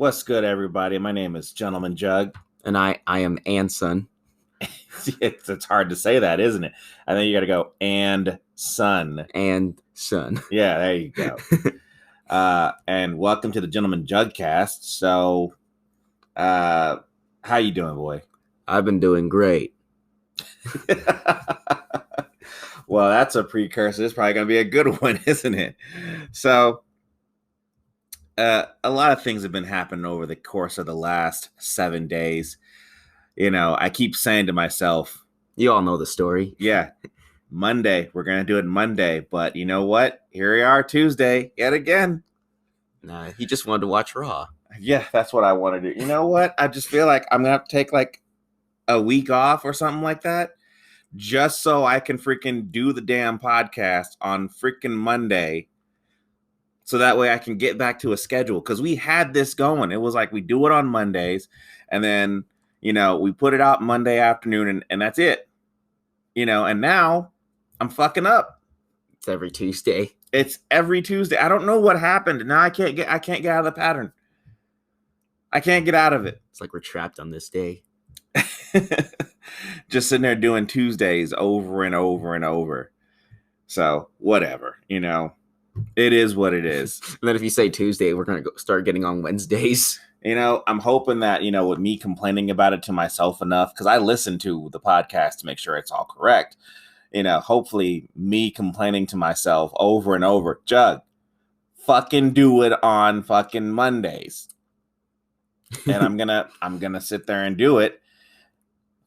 What's good, everybody? My name is Gentleman Jugg. And I am Anson. It's hard to say that, isn't it? I think you got to go and son. And son. Yeah, there you go. And welcome to the Gentleman Juggcast. So, how you doing, boy? I've been doing great. Well, that's a precursor. It's probably going to be a good one, isn't it? So, a lot of things have been happening over the course of the last 7 days. You know, I keep saying to myself, you all know the story. Yeah, Monday. We're going to do it Monday. But you know what? Here we are, Tuesday, yet again. Nah, he just wanted to watch Raw. Yeah, that's what I want to do. You know what? I just feel like I'm going to have to take like a week off or something like that, just so I can freaking do the damn podcast on freaking Monday. So that way I can get back to a schedule. Because we had this going. It was like we do it on Mondays. And then, you know, we put it out Monday afternoon. And that's it. You know, and now I'm fucking up. It's every Tuesday. It's every Tuesday. I don't know what happened. Now I can't get out of the pattern. I can't get out of it. It's like we're trapped on this day. Just sitting there doing Tuesdays over and over and over. So whatever, you know. It is what it is. And then if you say Tuesday, we're going to start getting on Wednesdays. You know, I'm hoping that, you know, with me complaining about it to myself enough, because I listen to the podcast to make sure it's all correct. You know, hopefully me complaining to myself over and over, Jugg, fucking do it on fucking Mondays. And I'm gonna sit there and do it.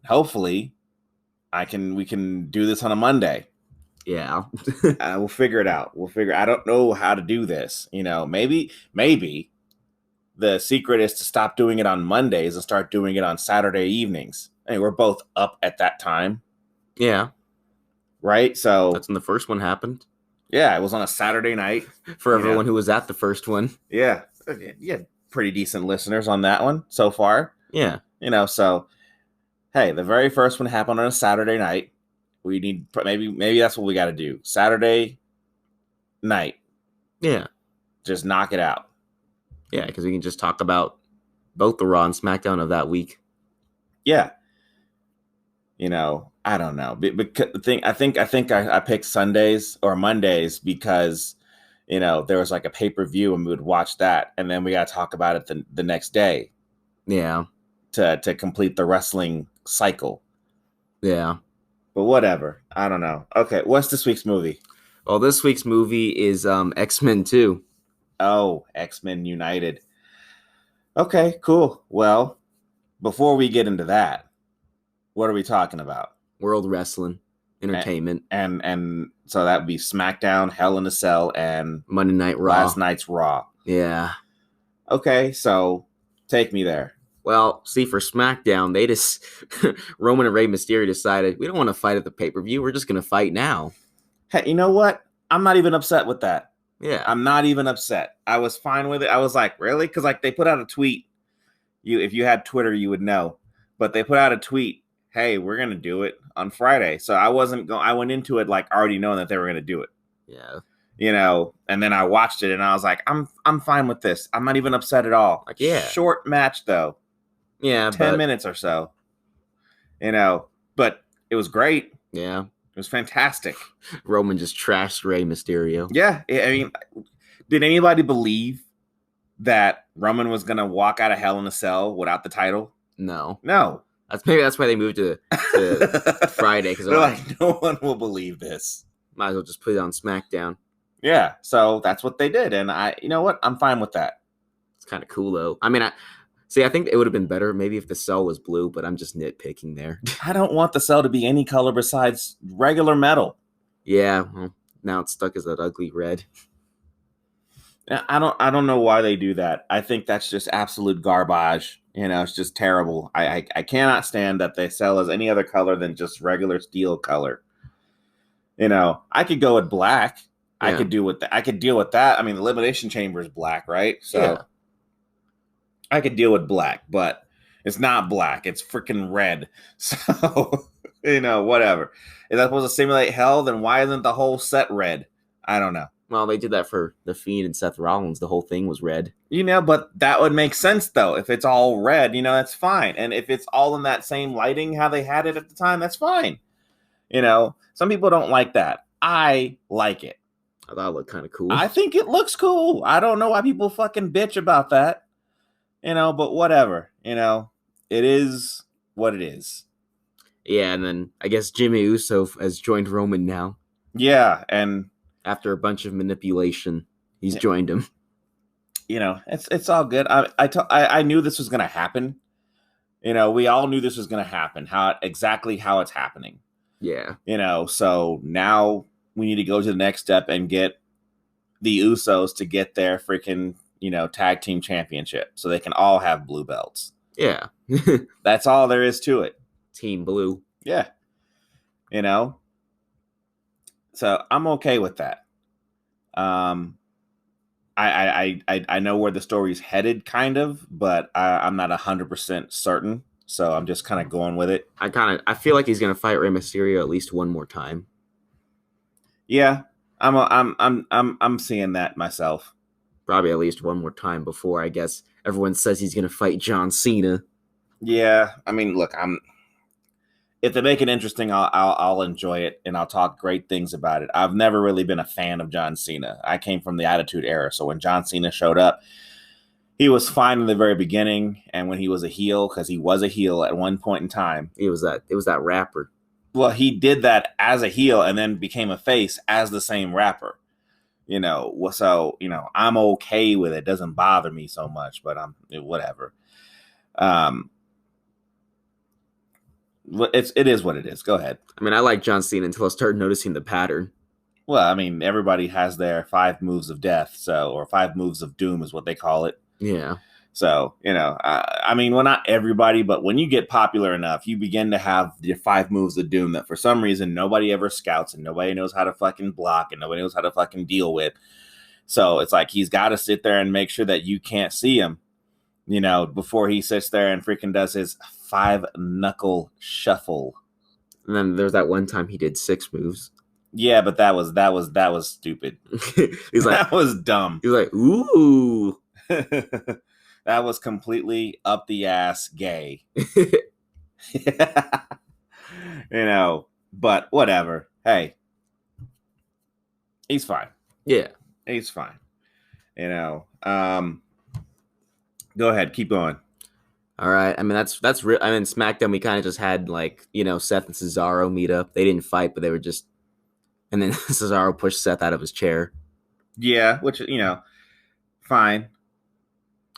Hopefully we can do this on a Monday. Yeah. We'll figure it out. I don't know how to do this. You know, maybe the secret is to stop doing it on Mondays and start doing it on Saturday evenings. I mean, we're both up at that time. Yeah. Right? So that's when the first one happened. Yeah, it was on a Saturday night. For everyone who was at the first one. Yeah. Yeah, pretty decent listeners on that one so far. Yeah. You know, so hey, the very first one happened on a Saturday night. We need maybe that's what we got to do. Saturday night. Yeah. Just knock it out. Yeah, because we can just talk about both the Raw and SmackDown of that week. Yeah. You know, I don't know. I think I picked Sundays or Mondays because, you know, there was like a pay-per-view and we would watch that. And then we got to talk about it the next day. Yeah. To complete the wrestling cycle. Yeah. But whatever. I don't know. Okay, what's this week's movie? Well, this week's movie is X-Men 2. Oh, X-Men United. Okay, cool. Well, before we get into that, what are we talking about? World Wrestling Entertainment. And so that would be SmackDown, Hell in a Cell, and Monday Night Raw. Last night's Raw. Yeah. Okay, so take me there. Well, see, for SmackDown, they just Roman and Rey Mysterio decided we don't want to fight at the pay-per-view. We're just going to fight now. Hey, you know what? I'm not even upset with that. Yeah, I'm not even upset. I was fine with it. I was like, really? Because like they put out a tweet. If you had Twitter, you would know. But they put out a tweet. Hey, we're gonna do it on Friday. So I wasn't going. I went into it like already knowing that they were gonna do it. Yeah. You know, and then I watched it and I was like, I'm fine with this. I'm not even upset at all. Like, yeah. Short match though. Yeah, 10 minutes or so. You know, but it was great. Yeah. It was fantastic. Roman just trashed Rey Mysterio. Yeah. I mean, did anybody believe that Roman was going to walk out of Hell in a Cell without the title? No. Maybe that's why they moved to Friday. Because they're like, no one will believe this. Might as well just put it on SmackDown. Yeah. So that's what they did. And you know what? I'm fine with that. It's kind of cool, though. I mean, I think it would have been better maybe if the cell was blue, but I'm just nitpicking there. I don't want the cell to be any color besides regular metal. Yeah, well, now it's stuck as that ugly red. I don't know why they do that. I think that's just absolute garbage. You know, it's just terrible. I cannot stand that they sell as any other color than just regular steel color. You know, I could go with black. Yeah. I could deal with that. I mean, the Elimination Chamber is black, right? So. Yeah. I could deal with black, but it's not black. It's freaking red. So, you know, whatever. If that's supposed to simulate hell, then why isn't the whole set red? I don't know. Well, they did that for The Fiend and Seth Rollins. The whole thing was red. But that would make sense, though. If it's all red, that's fine. And if it's all in that same lighting, how they had it at the time, that's fine. Some people don't like that. I like it. I thought it looked kind of cool. I think it looks cool. I don't know why people fucking bitch about that. But whatever. It is what it is. Yeah, and then I guess Jimmy Uso has joined Roman now. Yeah, and after a bunch of manipulation, he's joined him. It's all good. I knew this was going to happen. We all knew this was going to happen. Exactly how it's happening. Yeah. So now we need to go to the next step and get the Usos to get their freaking, tag team championship so they can all have blue belts. Yeah. That's all there is to it. Team Blue. Yeah. So I'm okay with that. I know where the story's headed, kind of, but I'm not 100% certain. So I'm just kind of going with it. I feel like he's gonna fight Rey Mysterio at least one more time. Yeah, I'm seeing that myself. Probably at least one more time before, I guess, everyone says he's gonna fight John Cena. Yeah, look, if they make it interesting, I'll enjoy it and I'll talk great things about it. I've never really been a fan of John Cena. I came from the Attitude Era, so when John Cena showed up, he was fine in the very beginning, and when he was a heel, because he was a heel at one point in time. It was that rapper. Well, he did that as a heel and then became a face as the same rapper. So I'm okay with it. It doesn't bother me so much, but whatever. It is what it is. Go ahead. I like John Cena until I started noticing the pattern. Well, everybody has their 5 moves of death, or 5 moves of doom is what they call it. Yeah. So, well, not everybody, but when you get popular enough, you begin to have your 5 moves of doom that for some reason nobody ever scouts and nobody knows how to fucking block and nobody knows how to fucking deal with. So it's like he's got to sit there and make sure that you can't see him, before he sits there and freaking does his 5-knuckle shuffle. And then there's that one time he did 6 moves. Yeah, but that was stupid. He's like, that was dumb. He's like, ooh. That was completely up the ass gay. But whatever. Hey, he's fine. Yeah, he's fine. Go ahead, keep going. All right. That's real. SmackDown, we kind of just had Seth and Cesaro meet up. They didn't fight, but they were just, and then Cesaro pushed Seth out of his chair. Yeah, which fine.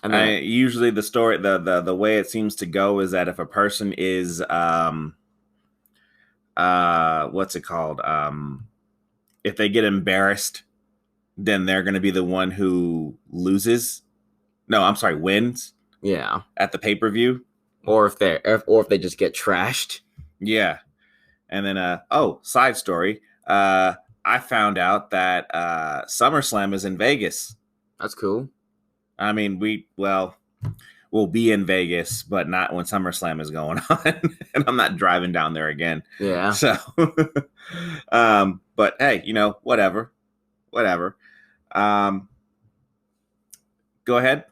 Usually the story, the way it seems to go is that if a person is, what's it called? If they get embarrassed, then they're going to be the one who loses. No, I'm sorry, wins. Yeah. At the pay-per-view. Or if they just get trashed. Yeah. And then, side story. I found out that SummerSlam is in Vegas. That's cool. We'll be in Vegas, but not when SummerSlam is going on. And I'm not driving down there again. Yeah. So, but hey, whatever. Go ahead.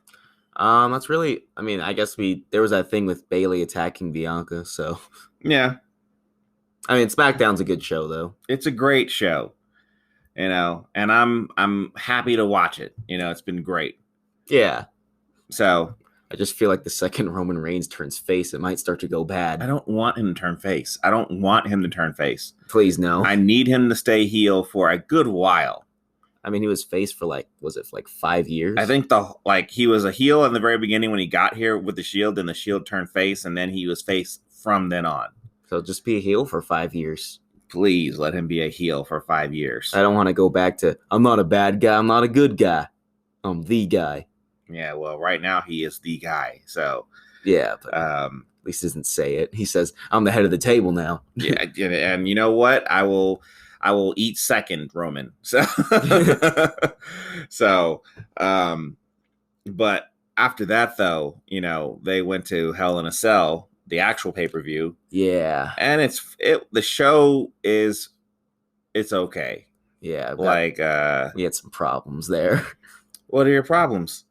That's really, I guess there was that thing with Bayley attacking Bianca. So yeah. SmackDown's a good show though. It's a great show, and I'm happy to watch it. It's been great. Yeah. So I just feel like the second Roman Reigns turns face, it might start to go bad. I don't want him to turn face. Please, no. I need him to stay heel for a good while. He was face for was it 5 years? I think he was a heel in the very beginning when he got here with the Shield, and the Shield turned face, and then he was face from then on. So just be a heel for 5 years. Please let him be a heel for 5 years. I don't want to go back to, I'm not a bad guy, I'm not a good guy. I'm the guy. Yeah, well, right now he is the guy. So yeah, but at least he doesn't say it. He says, I'm the head of the table now. Yeah, and you know what? I will eat second, Roman. So but after that though, they went to Hell in a Cell, the actual pay-per-view. Yeah. And the show is, it's okay. Yeah, Like, we had some problems there. what are your problems?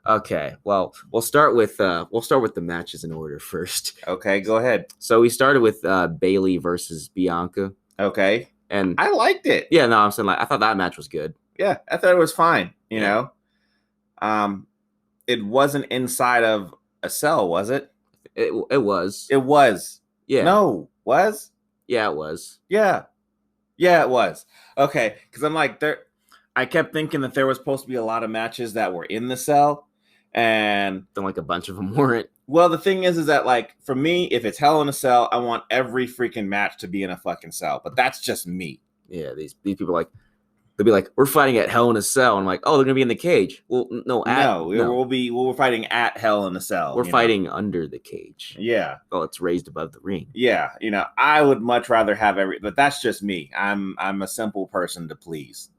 Okay, well, we'll start with the matches in order first. Okay, go ahead. So we started with Bailey versus Bianca, Okay, and I liked it. yeah, no, I'm saying like I thought that match was good. Yeah, I thought it was fine. You Yeah. know, it wasn't inside of a cell, was it? It was. It was. Yeah. No, was. Yeah, it was. Yeah, yeah, it was. Okay, because I'm like there. I kept thinking that there was supposed to be a lot of matches that were in the cell, and Then like a bunch of them weren't. well, the thing is that like for me, if it's Hell in a Cell, I want every freaking match to be in a fucking cell. But that's just me. Yeah, these people like they'll be like, we're fighting at Hell in a Cell. And I'm like, oh, they're gonna be in the cage. Well, no, we're fighting at Hell in a Cell. We're fighting under the cage. Yeah. Oh, it's raised above the ring. Yeah, I would much rather have but that's just me. I'm a simple person to please.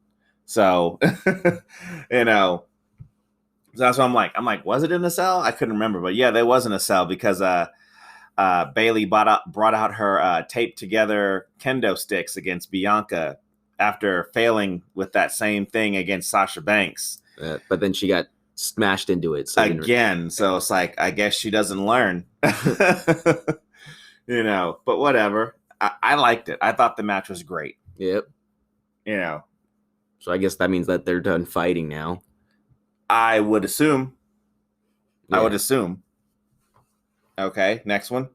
So, so that's what I'm like, was it in a cell? I couldn't remember, but yeah, there was in a cell because Bailey brought out her taped together kendo sticks against Bianca after failing with that same thing against Sasha Banks. But then she got smashed into it again. So it's like, I guess she doesn't learn, but whatever. I liked it. I thought the match was great. Yep. So I guess that means that they're done fighting now. I would assume. Yeah. I would assume. Okay, next one.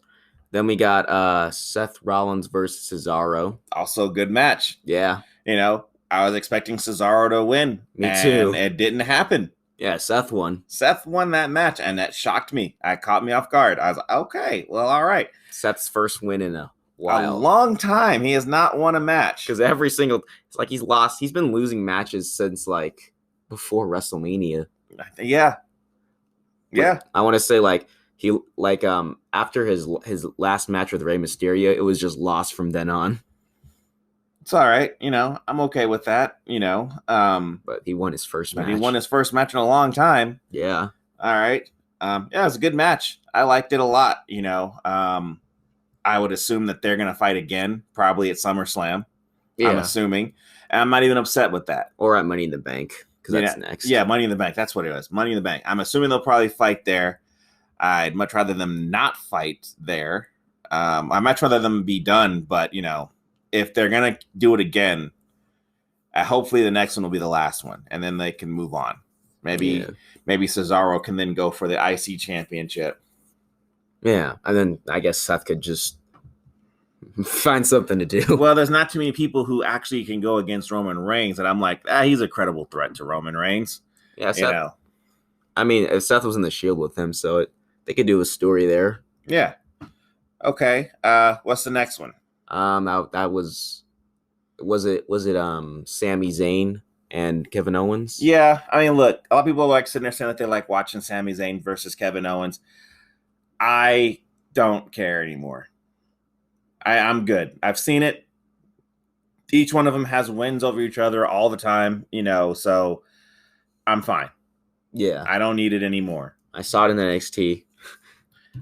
Then we got Seth Rollins versus Cesaro. Also a good match. Yeah. I was expecting Cesaro to win. Me too. It didn't happen. Yeah, Seth won. Seth won that match, and that shocked me. It caught me off guard. I was like, okay, well, all right. Seth's first win in a while. A long time. He has not won a match. Because it's like he's lost. He's been losing matches since like before WrestleMania. Yeah. Yeah. But I want to say like he after his last match with Rey Mysterio, it was just lost from then on. It's all right. I'm okay with that, But he won his first match. He won his first match in a long time. Yeah. All right. Yeah, it was a good match. I liked it a lot, I would assume that they're going to fight again, probably at SummerSlam. Yeah. I'm assuming. And I'm not even upset with that. Or at Money in the Bank, because that's next. Yeah, Money in the Bank. That's what it was. Money in the Bank. I'm assuming they'll probably fight there. I'd much rather them not fight there. I'd much rather them be done, but, if they're going to do it again, hopefully the next one will be the last one, and then they can move on. Maybe Cesaro can then go for the IC championship. Yeah, and then I guess Seth could just find something to do. Well, there's not too many people who actually can go against Roman Reigns, and I'm like, he's a credible threat to Roman Reigns. Yeah, Seth. I mean, if Seth was in the Shield with him, so they could do a story there. Yeah. Okay. What's the next one? That was it Sami Zayn and Kevin Owens? Yeah, I mean, look, a lot of people like sitting there saying that they like watching Sami Zayn versus Kevin Owens. I don't care anymore. I'm good. I've seen it. Each one of them has wins over each other all the time, so I'm fine. Yeah. I don't need it anymore. I saw it in NXT.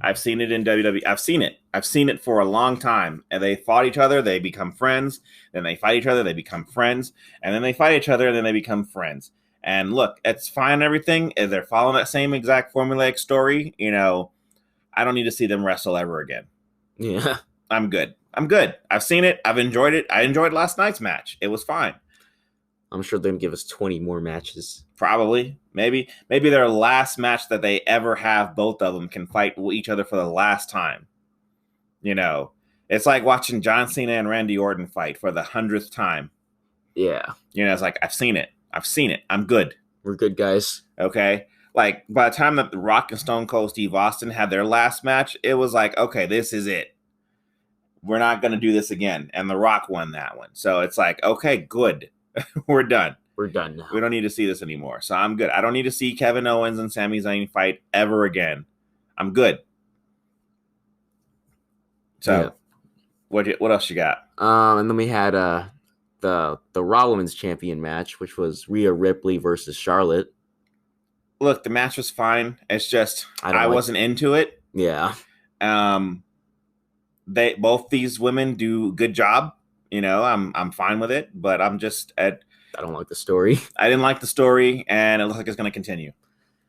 I've seen it in WWE. I've seen it for a long time. And they fought each other, they become friends. Then they fight each other, they become friends. And then they fight each other, and then they become friends. And look, it's fine and everything. If they're following that same exact formulaic story, I don't need to see them wrestle ever again. Yeah. I'm good. I've seen it. I've enjoyed it. I enjoyed last night's match. It was fine. I'm sure they're going to give us 20 more matches. Probably. Maybe their last match that they ever have, both of them can fight each other for the last time. It's like watching John Cena and Randy Orton fight for the 100th time. Yeah. It's like, I've seen it. I'm good. We're good, guys. Okay. Like, by the time that The Rock and Stone Cold Steve Austin had their last match, it was like, okay, this is it. We're not going to do this again. And The Rock won that one. So it's like, okay, good. We're done. We're done now. We don't need to see this anymore. So I'm good. I don't need to see Kevin Owens and Sami Zayn fight ever again. I'm good. So what else you got? And then we had the Raw Women's Champion match, which was Rhea Ripley versus Charlotte. Look, the match was fine. It's just I wasn't into it. Yeah. Both these women do a good job. I'm fine with it, but I don't like the story. I didn't like the story, and it looks like it's going to continue.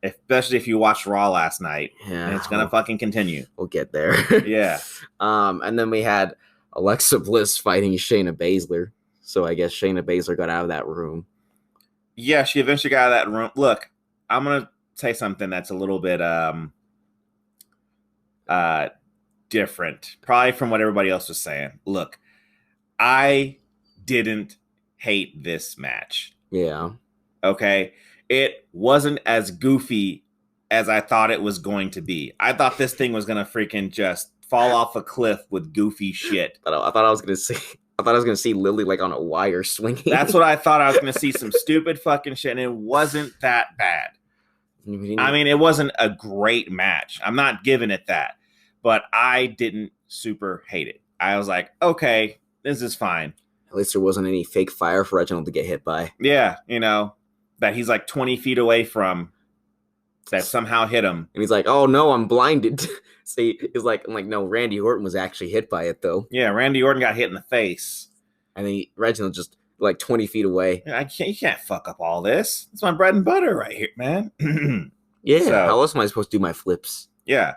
Especially if you watched Raw last night. Yeah, and it's going to fucking continue. We'll get there. Yeah. And then we had Alexa Bliss fighting Shayna Baszler. So I guess Shayna Baszler got out of that room. Yeah, she eventually got out of that room. Look, I'm going to say something that's a little bit different, probably from what everybody else was saying. Look, I didn't hate this match. Yeah. Okay? It wasn't as goofy as I thought it was going to be. I thought this thing was going to freaking just fall off a cliff with goofy shit. I thought I was going to see Lily like on a wire swinging. That's what I thought. I was going to see some stupid fucking shit, and it wasn't that bad. I mean, it wasn't a great match. I'm not giving it that. But I didn't super hate it. I was like, okay, this is fine. At least there wasn't any fake fire for Reginald to get hit by. Yeah, that he's like 20 feet away from, that somehow hit him. And he's like, oh no, I'm blinded. See, I'm like, no, Randy Orton was actually hit by it though. Yeah, Randy Orton got hit in the face. And then Reginald just like 20 feet away. Yeah, you can't fuck up all this. It's my bread and butter right here, man. Yeah, so, how else am I supposed to do my flips? Yeah.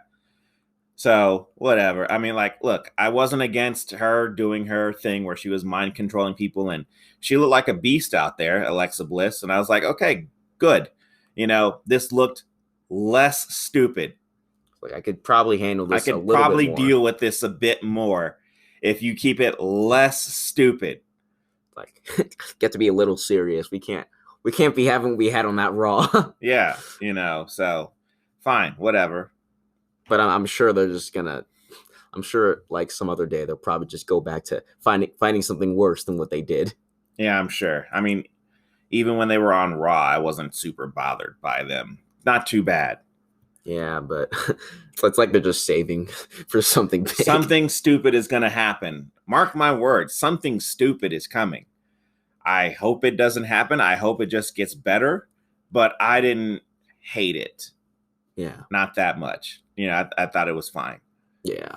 So, whatever. I mean, like, look, I wasn't against her doing her thing where she was mind controlling people, and she looked like a beast out there, Alexa Bliss. And I was like, okay, good. This looked less stupid. Like, I could probably handle this. I could probably deal with this a bit more if you keep it less stupid. Like, get to be a little serious. We can't be having what we had on that Raw. Yeah, so fine, whatever. But I'm sure they're just gonna. I'm sure, like some other day, they'll probably just go back to finding something worse than what they did. Yeah, I'm sure. I mean, even when they were on Raw, I wasn't super bothered by them. Not too bad. Yeah, but it's like they're just saving for something big. Something stupid is gonna happen. Mark my words. Something stupid is coming. I hope it doesn't happen. I hope it just gets better. But I didn't hate it. Yeah, not that much. I thought it was fine. Yeah.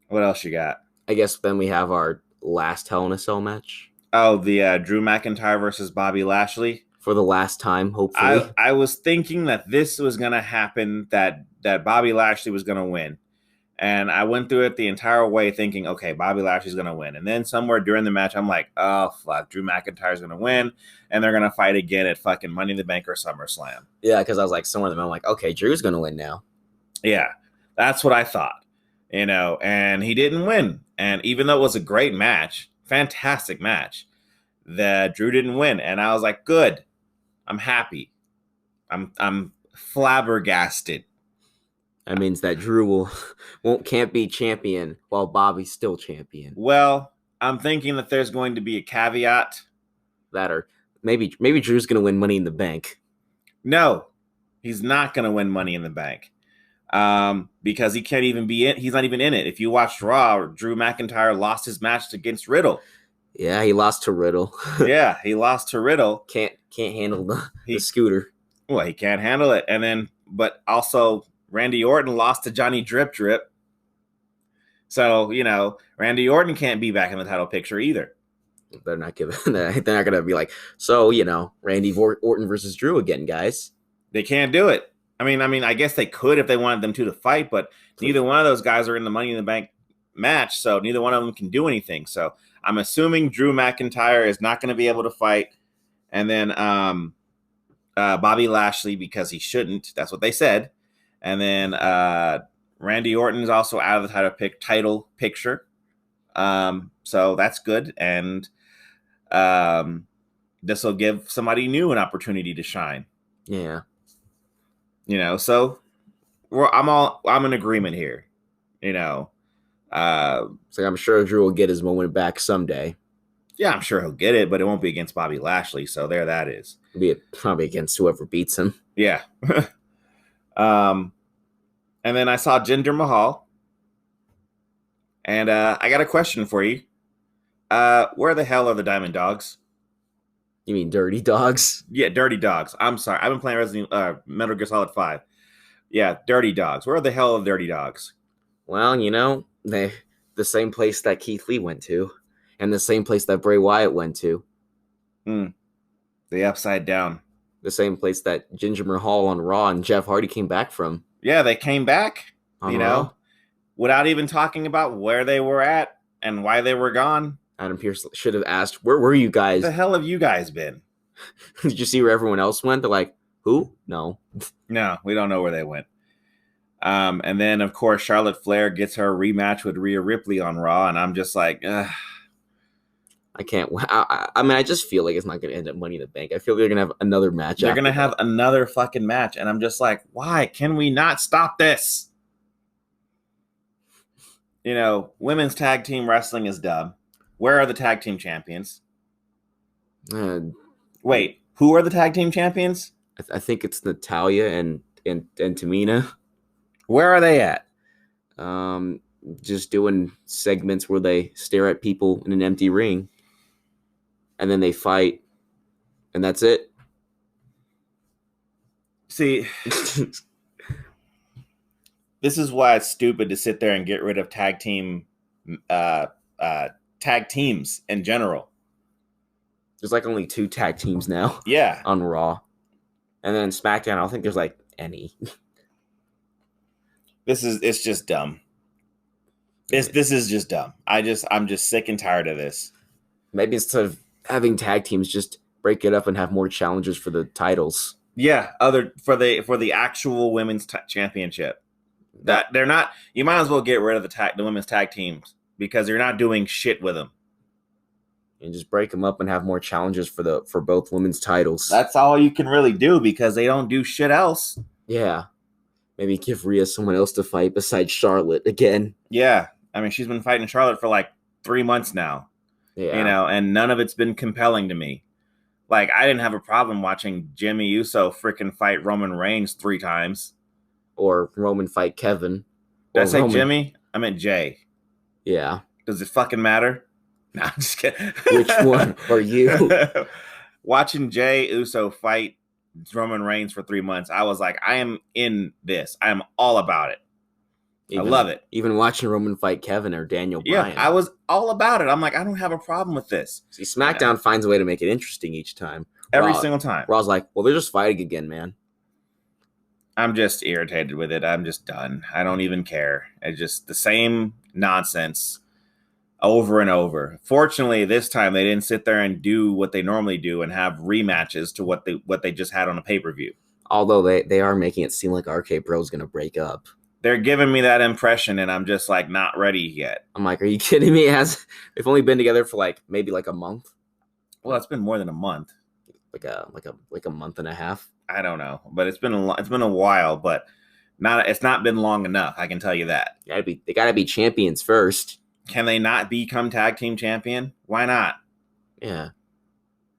What else you got? I guess then we have our last Hell in a Cell match. Oh, the Drew McIntyre versus Bobby Lashley. For the last time, hopefully. I was thinking that this was going to happen, that Bobby Lashley was going to win. And I went through it the entire way thinking, okay, Bobby Lashley's going to win. And then somewhere during the match, I'm like, oh, fuck, Drew McIntyre's going to win. And they're going to fight again at fucking Money in the Bank or SummerSlam. Yeah, because I was like, somewhere in the middle, I'm like, okay, Drew's going to win now. Yeah, that's what I thought. And he didn't win. And even though it was a great match, fantastic match, that Drew didn't win. And I was like, good. I'm happy. I'm flabbergasted. That means that Drew can't be champion while Bobby's still champion. Well, I'm thinking that there's going to be a caveat. That or maybe Drew's going to win Money in the Bank. No, he's not going to win Money in the Bank. Because he can't even be in. He's not even in it. If you watched Raw, Drew McIntyre lost his match against Riddle. Yeah, he lost to Riddle. Yeah, he lost to Riddle. Can't handle the scooter. Well, he can't handle it. And then, but also Randy Orton lost to Johnny Drip Drip. So, Randy Orton can't be back in the title picture either. They're not giving. They're not going to be like, so, Randy Orton versus Drew again, guys. They can't do it. I mean, I guess they could if they wanted them to fight, but neither one of those guys are in the Money in the Bank match, so neither one of them can do anything. So I'm assuming Drew McIntyre is not going to be able to fight, and then Bobby Lashley, because he shouldn't. That's what they said. And then Randy Orton is also out of the title picture. So that's good, and this will give somebody new an opportunity to shine. Yeah. So I'm in agreement here. So I'm sure Drew will get his moment back someday. Yeah, I'm sure he'll get it, but it won't be against Bobby Lashley. So there that is. It'll be probably against whoever beats him. Yeah. And then I saw Jinder Mahal. And I got a question for you. Where the hell are the Diamond Dogs? You mean Dirty Dogs? Yeah, Dirty Dogs. I'm sorry. I've been playing Metal Gear Solid 5. Yeah, Dirty Dogs. Where the hell are the Dirty Dogs? Well, they the same place that Keith Lee went to. And the same place that Bray Wyatt went to. The Upside Down. The same place that Jinder Mahal on Raw and Jeff Hardy came back from. Yeah, they came back, on Raw. Without even talking about where they were at and why they were gone. Adam Pearce should have asked, where were you guys? Where the hell have you guys been? Did you see where everyone else went? They're like, who? No. No, we don't know where they went. And then, of course, Charlotte Flair gets her rematch with Rhea Ripley on Raw, and I'm just like, ugh. I can't. I mean, I just feel like it's not going to end up Money in the Bank. I feel they're going to have another match. They're going to have another fucking match, and I'm just like, why? Can we not stop this? Women's tag team wrestling is dumb. Where are the tag team champions? Wait, who are the tag team champions? I think it's Natalya and Tamina. Where are they at? Just doing segments where they stare at people in an empty ring, and then they fight, and that's it. See, this is why it's stupid to sit there and get rid of tag teams in general. There's like only 2 tag teams now. Yeah. On Raw. And then SmackDown, I don't think there's like any. It's just dumb. This is just dumb. I'm just sick and tired of this. Maybe instead of having tag teams, just break it up and have more challenges for the titles. Yeah, for the actual women's championship. That they're not. You might as well get rid of the women's tag teams because you're not doing shit with them. And just break them up and have more challenges for both women's titles. That's all you can really do because they don't do shit else. Yeah. Maybe give Rhea someone else to fight besides Charlotte again. Yeah. I mean, she's been fighting Charlotte for like 3 months now. Yeah. And none of it's been compelling to me. Like, I didn't have a problem watching Jimmy Uso freaking fight Roman Reigns 3 times. Or Roman fight Kevin. Did I say Jimmy? I meant Jay. Yeah. Does it fucking matter? No, I'm just kidding. Which one are you? Watching Jay Uso fight Roman Reigns for 3 months, I was like, I am in this. I am all about it. I love it. Even watching Roman fight Kevin or Daniel Bryan. Yeah, I was all about it. I'm like, I don't have a problem with this. See, SmackDown finds a way to make it interesting each time. Every single time. Raw's like, well, they're just fighting again, man. I'm just irritated with it. I'm just done. I don't even care. It's just the same nonsense over and over. Fortunately, this time they didn't sit there and do what they normally do and have rematches to what they just had on a pay-per-view. Although they are making it seem like RK Bro's going to break up. They're giving me that impression, and I'm just like not ready yet. I'm like, are you kidding me? They've only been together for maybe a month. Well, it's been more than a month. Like a month and a half. I don't know, but it's been a while, but it's not been long enough. I can tell you that. They gotta be champions first. Can they not become tag team champion? Why not? Yeah.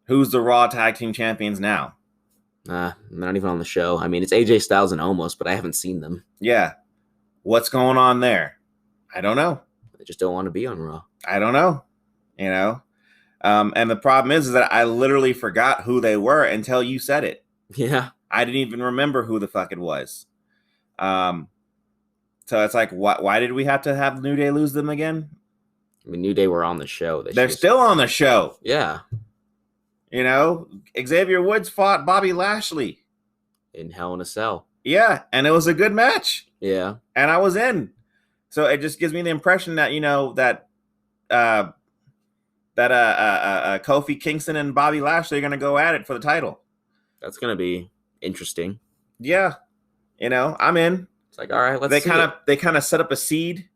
Who's the Raw tag team champions now? Not even on the show. I mean, it's AJ Styles and Omos, but I haven't seen them. Yeah. What's going on there? I don't know. They just don't want to be on Raw. I don't know. And the problem is that I literally forgot who they were until you said it. Yeah. I didn't even remember who the fuck it was. So it's like, why did we have to have New Day lose them again? I mean, New Day were on the show. They're still on the show. Yeah. Xavier Woods fought Bobby Lashley. In Hell in a Cell. Yeah, and it was a good match. Yeah. And I was in. So it just gives me the impression that, Kofi Kingston and Bobby Lashley are going to go at it for the title. That's going to be interesting. Yeah. I'm in. It's like, all right, they kind of set up a seed,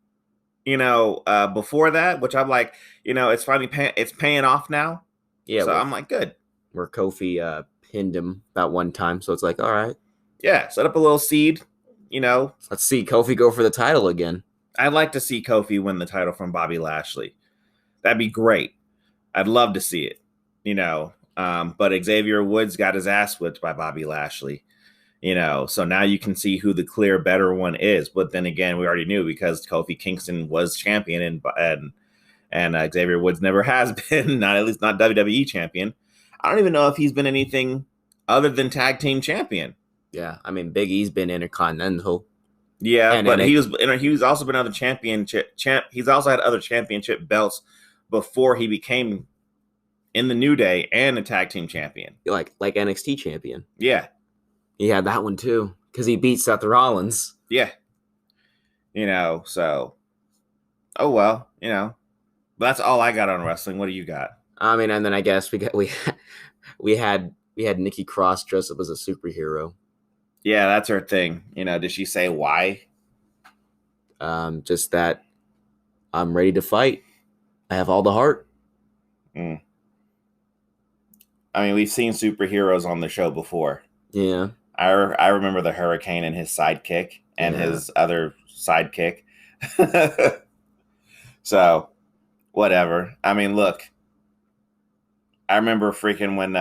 before that, which I'm like, it's finally it's paying off now. Yeah. So I'm like, good. Where Kofi pinned him about one time. So it's like, all right. Yeah. Set up a little seed, Let's see Kofi go for the title again. I'd like to see Kofi win the title from Bobby Lashley. That'd be great. I'd love to see it, but Xavier Woods got his ass whipped by Bobby Lashley, so now you can see who the clear better one is. But then again, we already knew because Kofi Kingston was champion and Xavier Woods never has been, at least not WWE champion. I don't even know if he's been anything other than tag team champion. Yeah. I mean, Big E's been Intercontinental. Yeah. But he was also been other championship he's also had other championship belts before he became in the New Day and a tag team champion. Like NXT champion. Yeah. He had that one too, because he beat Seth Rollins. Yeah. So, oh well, that's all I got on wrestling. What do you got? I mean, and then I guess we had Nikki Cross dress up as a superhero. Yeah, that's her thing. Did she say why? Just that I'm ready to fight. I have all the heart. I mean, we've seen superheroes on the show before. Yeah. I remember the Hurricane and his sidekick and his other sidekick. So, whatever. I mean, look. I remember freaking when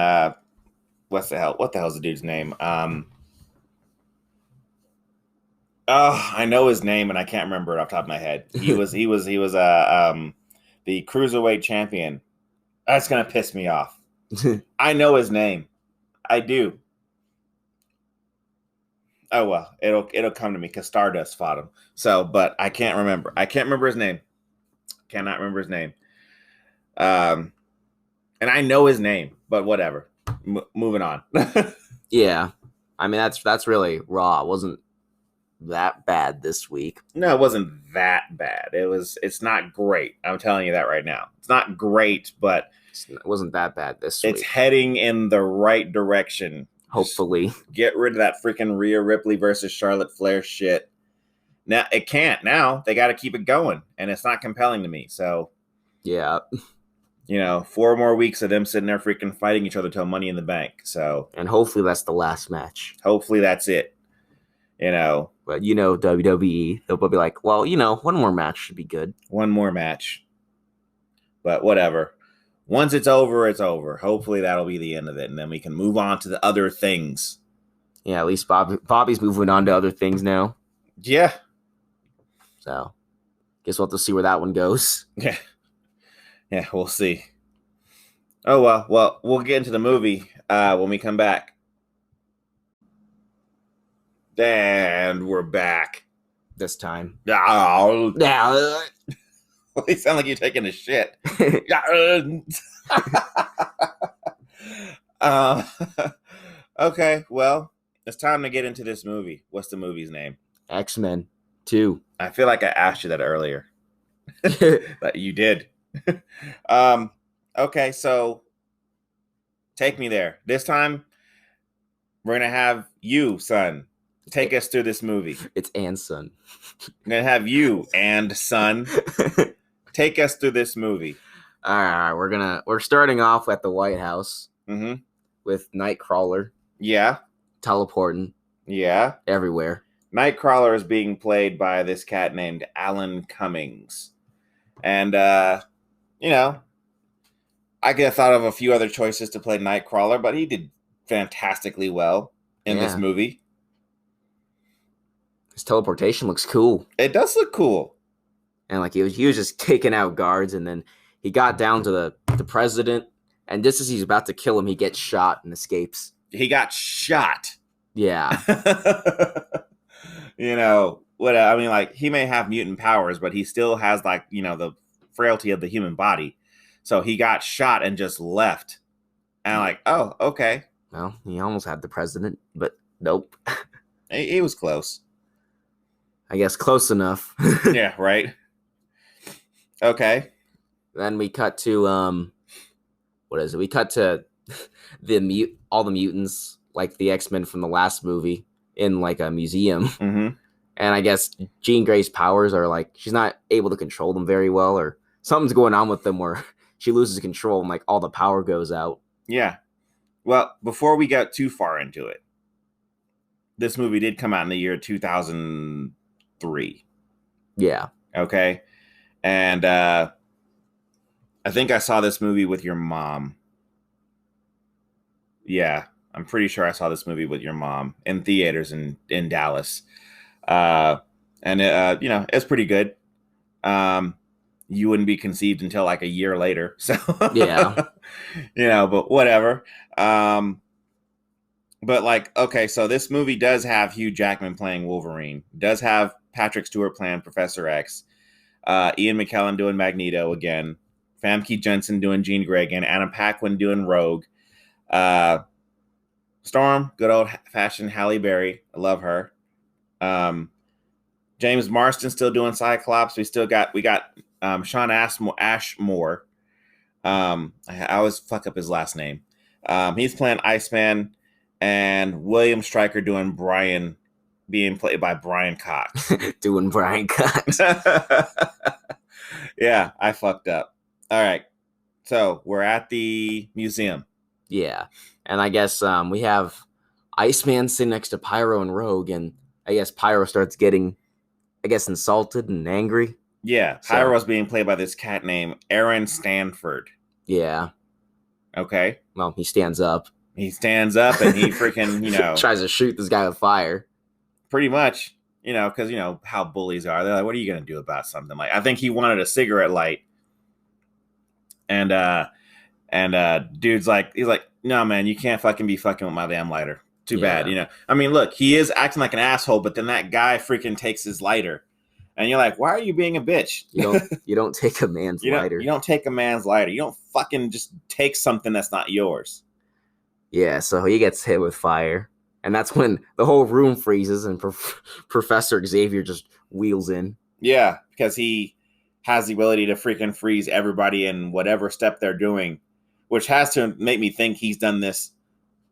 what the hell's the dude's name? I know his name and I can't remember it off the top of my head. He was the cruiserweight champion. That's gonna piss me off. I know his name. I do. Oh well, it'll come to me because Stardust fought him. So, but I can't remember. I can't remember his name. Cannot remember his name. And I know his name, but whatever. Moving on. Yeah, I mean that's really Raw. It wasn't that bad this week. No, it wasn't that bad. It's not great. I'm telling you that right now. It's not great, but it wasn't that bad this week. It's heading in the right direction. Hopefully. Just get rid of that freaking Rhea Ripley versus Charlotte Flair shit. Now it can't. Now they got to keep it going, and it's not compelling to me. So, yeah. 4 more weeks of them sitting there freaking fighting each other till Money in the Bank. So, and hopefully that's the last match. Hopefully that's it. But WWE, they'll be like, well, one more match should be good. One more match. But whatever. Once it's over, it's over. Hopefully that'll be the end of it, and then we can move on to the other things. Yeah, at least Bobby's moving on to other things now. Yeah. So, guess we'll have to see where that one goes. Yeah. Yeah, we'll see. Oh, well, we'll get into the movie when we come back. And we're back. This time. Oh. Yeah. Well, you sound like you're taking a shit. Okay, well, it's time to get into this movie. What's the movie's name? X-Men 2. I feel like I asked you that earlier. But you did. Okay, so take me there. This time, we're going to have you, son, take us through this movie. It's and son. I'm going to have you and son take us through this movie. All right, we're starting off at the White House with Nightcrawler. Yeah. Teleporting. Yeah. Everywhere. Nightcrawler is being played by this cat named Alan Cummings. And, I could have thought of a few other choices to play Nightcrawler, but he did fantastically well in this movie. His teleportation looks cool. It does look cool. And he was just taking out guards, and then he got down to the president, and just as he's about to kill him, he gets shot and escapes. He got shot. Yeah. He may have mutant powers, but he still has the frailty of the human body. So he got shot and just left. And oh, okay. Well, he almost had the president, but nope. He was close. I guess close enough. Yeah, right. Okay. Then we cut to what is it? We cut to all the mutants, like the X-Men from the last movie, in a museum. Mm-hmm. And I guess Jean Grey's powers are she's not able to control them very well, or something's going on with them where she loses control and all the power goes out. Yeah. Well, before we got too far into it, this movie did come out in the year 2003. Yeah. Okay. And I think I saw this movie with your mom. Yeah. I'm pretty sure I saw this movie with your mom in theaters in Dallas. And it's pretty good. You wouldn't be conceived until a year later. So yeah, but whatever. But okay, so this movie does have Hugh Jackman playing Wolverine. Does have Patrick Stewart playing Professor X. Ian McKellen doing Magneto again. Famke Jensen doing Jean Grey again. Anna Paquin doing Rogue. Storm, good old fashioned Halle Berry. I love her. James Marsden still doing Cyclops. We got Sean Ashmore. I always fuck up his last name. He's playing Iceman, and William Stryker doing Brian, being played by Brian Cox. Doing Brian Cox. Yeah, I fucked up. All right. So we're at the museum. Yeah. And I guess we have Iceman sitting next to Pyro and Rogue, and I guess Pyro starts getting, insulted and angry. Yeah, Pyro's being played by this cat named Aaron Stanford. Yeah. Okay. Well, he stands up. He stands up and he freaking, tries to shoot this guy with fire. Pretty much, because how bullies are. They're like, what are you going to do about something? Like, I think he wanted a cigarette light. And dude's like, he's like, no, man, you can't fucking be fucking with my damn lighter. Too bad, I mean, look, he is acting like an asshole, but then that guy freaking takes his lighter. And you're like, why are you being a bitch? You don't take a man's lighter. You don't take a man's lighter. You don't fucking just take something that's not yours. Yeah, so he gets hit with fire. And that's when the whole room freezes and Professor Xavier just wheels in. Yeah, because he has the ability to freaking freeze everybody in whatever step they're doing, which has to make me think he's done this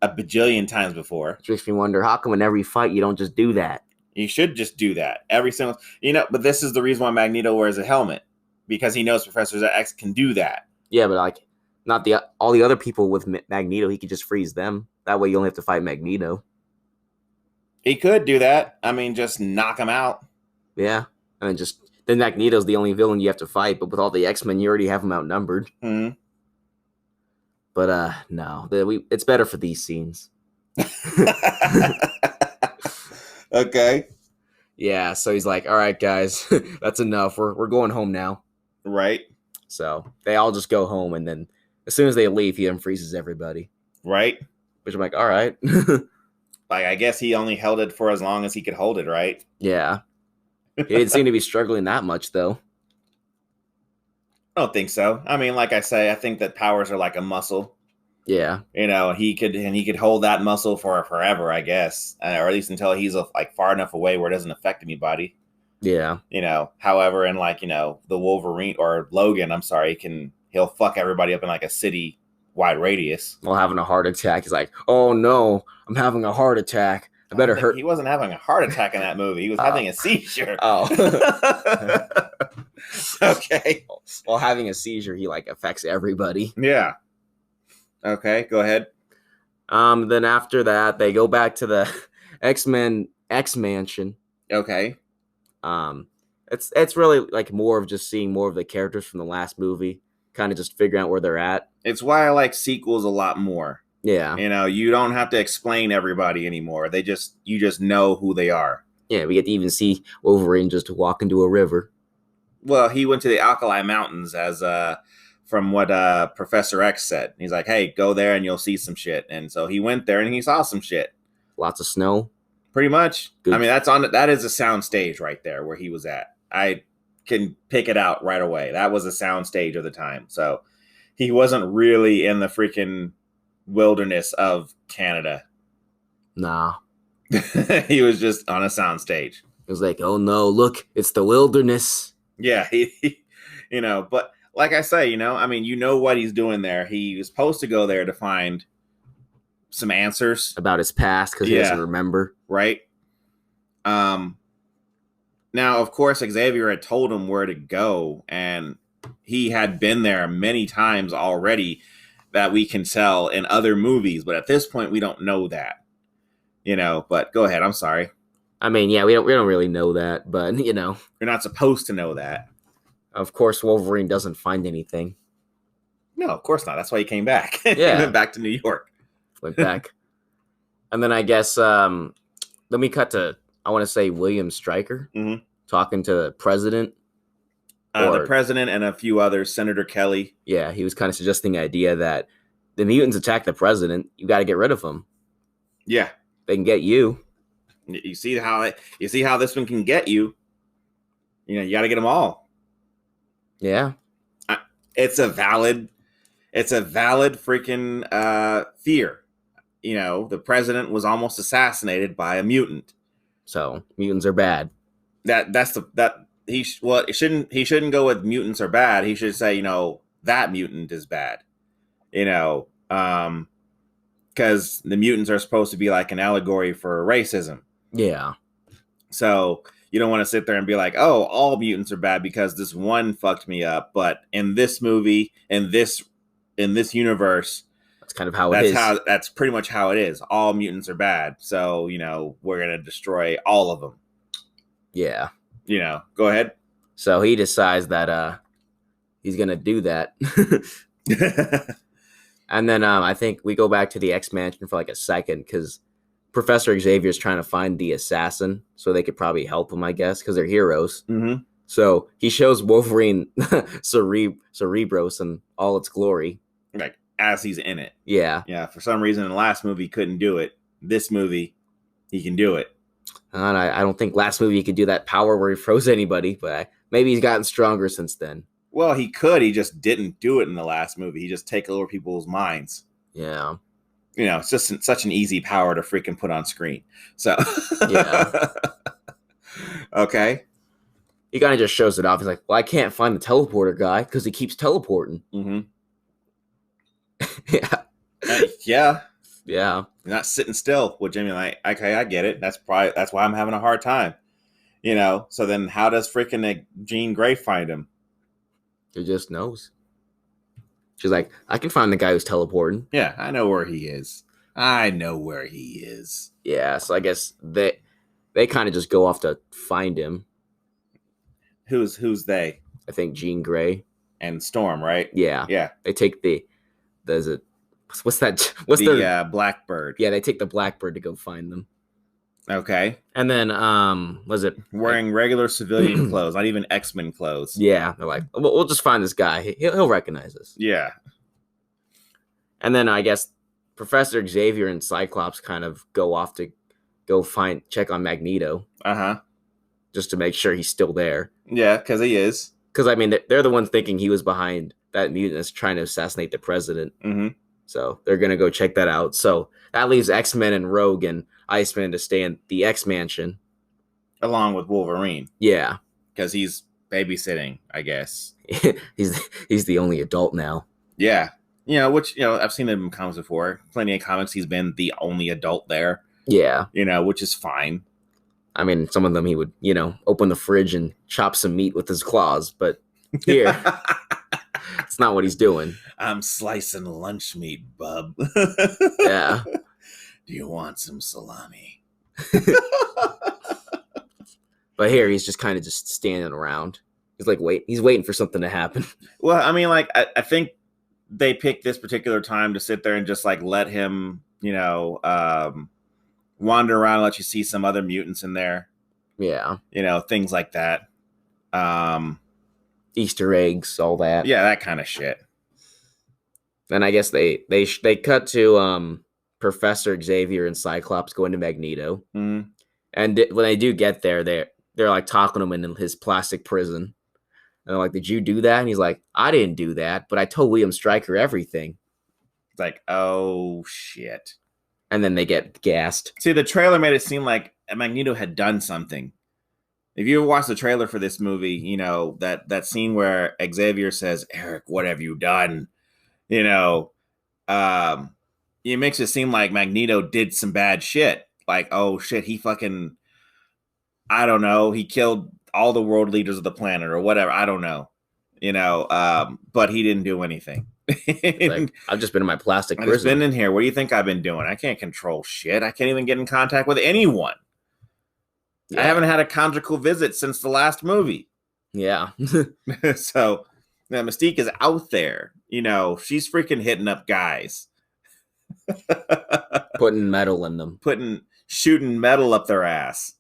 a bajillion times before. Which makes me wonder, how come in every fight you don't just do that? You should just do that every single, but this is the reason why Magneto wears a helmet, because he knows Professor X can do that. Yeah, but not all the other people with Magneto, he could just freeze them. That way you only have to fight Magneto. He could do that. I mean, just knock him out. Yeah, and then Magneto's the only villain you have to fight, but with all the X-Men, you already have them outnumbered. Mm-hmm. But no, it's better for these scenes. Okay. Yeah, so he's like, all right, guys, that's enough. We're going home now. Right. So they all just go home, and then as soon as they leave, he unfreezes everybody. Right. Which I'm like, all right. Like, I guess he only held it for as long as he could hold it, right? Yeah. He didn't seem to be struggling that much, though. I don't think so. I mean, like I say, I think that powers are like a muscle. Yeah. He could hold that muscle for forever, I guess, or at least until he's far enough away where it doesn't affect anybody. Yeah. However, in the Wolverine or Logan, I'm sorry, he'll fuck everybody up in a city-wide radius. While having a heart attack, he's like, "Oh no, I'm having a heart attack. I better hurt." He wasn't having a heart attack in that movie. He was having a seizure. Oh. Okay. While having a seizure, he affects everybody. Yeah. Okay, go ahead. Then after that, they go back to the X-Men X-Mansion. Okay. It's really more of just seeing more of the characters from the last movie, kind of just figuring out where they're at. It's why I like sequels a lot more. Yeah. You don't have to explain everybody anymore. You just know who they are. Yeah, we get to even see Wolverine just walk into a river. Well, he went to the Alkali Mountains as from what Professor X said. He's like, hey, go there and you'll see some shit. And so he went there and he saw some shit. Lots of snow. Pretty much. Good. I mean, that is a sound stage right there where he was at. I can pick it out right away. That was a sound stage of the time. So he wasn't really in the freaking wilderness of Canada. Nah. He was just on a sound stage. It was like, oh no, look, it's the wilderness. Yeah, but like I say, I mean, what he's doing there. He was supposed to go there to find some answers about his past because he doesn't remember. Right. Now, of course, Xavier had told him where to go, and he had been there many times already that we can tell in other movies. But at this point, we don't know that. But go ahead. I'm sorry. I mean, yeah, we don't really know that, but you're not supposed to know that. Of course, Wolverine doesn't find anything. No, of course not. That's why he came back. Yeah, he went back to New York. Went back, and then I guess then we cut to I want to say William Stryker talking to the president, the president and a few others, Senator Kelly. Yeah, he was kind of suggesting the idea that the mutants attack the president. You got to get rid of them. Yeah, they can get you. You see how this one can get you. You got to get them all. Yeah. it's a valid freaking fear. You know, the president was almost assassinated by a mutant. So mutants are bad. He shouldn't go with mutants are bad. He should say, you know, that mutant is bad. You know, because the mutants are supposed to be like an allegory for racism. Yeah. So you don't want to sit there and be like, oh, all mutants are bad because this one fucked me up. But in this movie, in this universe, that's kind of how it is. That's pretty much how it is. All mutants are bad. So, you know, we're going to destroy all of them. Yeah. You know, go ahead. So he decides that he's going to do that. And then I think we go back to the X Mansion for like a second because Professor Xavier is trying to find the assassin so they could probably help him, I guess, because they're heroes. Mm-hmm. So he shows Wolverine Cerebros in all its glory. Like, as he's in it. Yeah. Yeah, for some reason in the last movie he couldn't do it. This movie, he can do it. And I don't think last movie he could do that power where he froze anybody, but maybe he's gotten stronger since then. Well, he could. He just didn't do it in the last movie. He just take over people's minds. Yeah. You know, it's just such an easy power to freaking put on screen. So, yeah. Okay. He kind of just shows it off. He's like, well, I can't find the teleporter guy because he keeps teleporting. Mm-hmm. Yeah. Yeah. Yeah. You're not sitting still with Jimmy. Like, okay, I get it. That's why I'm having a hard time. You know, so then how does freaking Jean Grey find him? He just knows. She's like, I can find the guy who's teleporting. Yeah, I know where he is. Yeah, so I guess they kind of just go off to find him. Who's they? I think Jean Grey. And Storm, right? Yeah. Yeah. They take what's the Blackbird. Yeah, they take the Blackbird to go find them. Okay. And then, was it wearing regular civilian clothes, not even X-Men clothes? Yeah, they're like, we'll just find this guy. He'll recognize us. Yeah. And then I guess Professor Xavier and Cyclops kind of go off to go check on Magneto. Just to make sure he's still there. Yeah, because he is. Because I mean, they're the ones thinking he was behind that mutant that's trying to assassinate the president. Mm-hmm. So they're gonna go check that out. So that leaves X-Men and Rogue and Iceman to stay in the X Mansion, along with Wolverine. Yeah, because he's babysitting, I guess. he's the only adult now. Yeah, which I've seen him in comics before. Plenty of comics, he's been the only adult there. Yeah, which is fine. I mean, some of them he would open the fridge and chop some meat with his claws, but here. It's not what he's doing. I'm slicing lunch meat, bub. Yeah. Do you want some salami? But here he's just kind of just standing around. He's like, he's waiting for something to happen. Well, I mean, like, I think they picked this particular time to sit there and just like let him, wander around and let you see some other mutants in there. Yeah. Things like that. Easter eggs, all that. Yeah, that kind of shit. Then I guess they cut to Professor Xavier and Cyclops going to Magneto. Mm-hmm. And when they do get there, they're like talking to him in his plastic prison. And they're like, did you do that? And he's like, I didn't do that, but I told William Stryker everything. It's like, oh, shit. And then they get gassed. See, the trailer made it seem like Magneto had done something. If you ever watch the trailer for this movie, that scene where Xavier says, Eric, what have you done? It makes it seem like Magneto did some bad shit. Like, oh shit, he fucking, I don't know, he killed all the world leaders of the planet or whatever. I don't know, but he didn't do anything. Like, I've just been in my plastic prison. I've just been in here. What do you think I've been doing? I can't control shit. I can't even get in contact with anyone. Yeah. I haven't had a conjugal visit since the last movie. Yeah. So Mystique is out there. She's freaking hitting up guys. Putting metal in them. Shooting metal up their ass.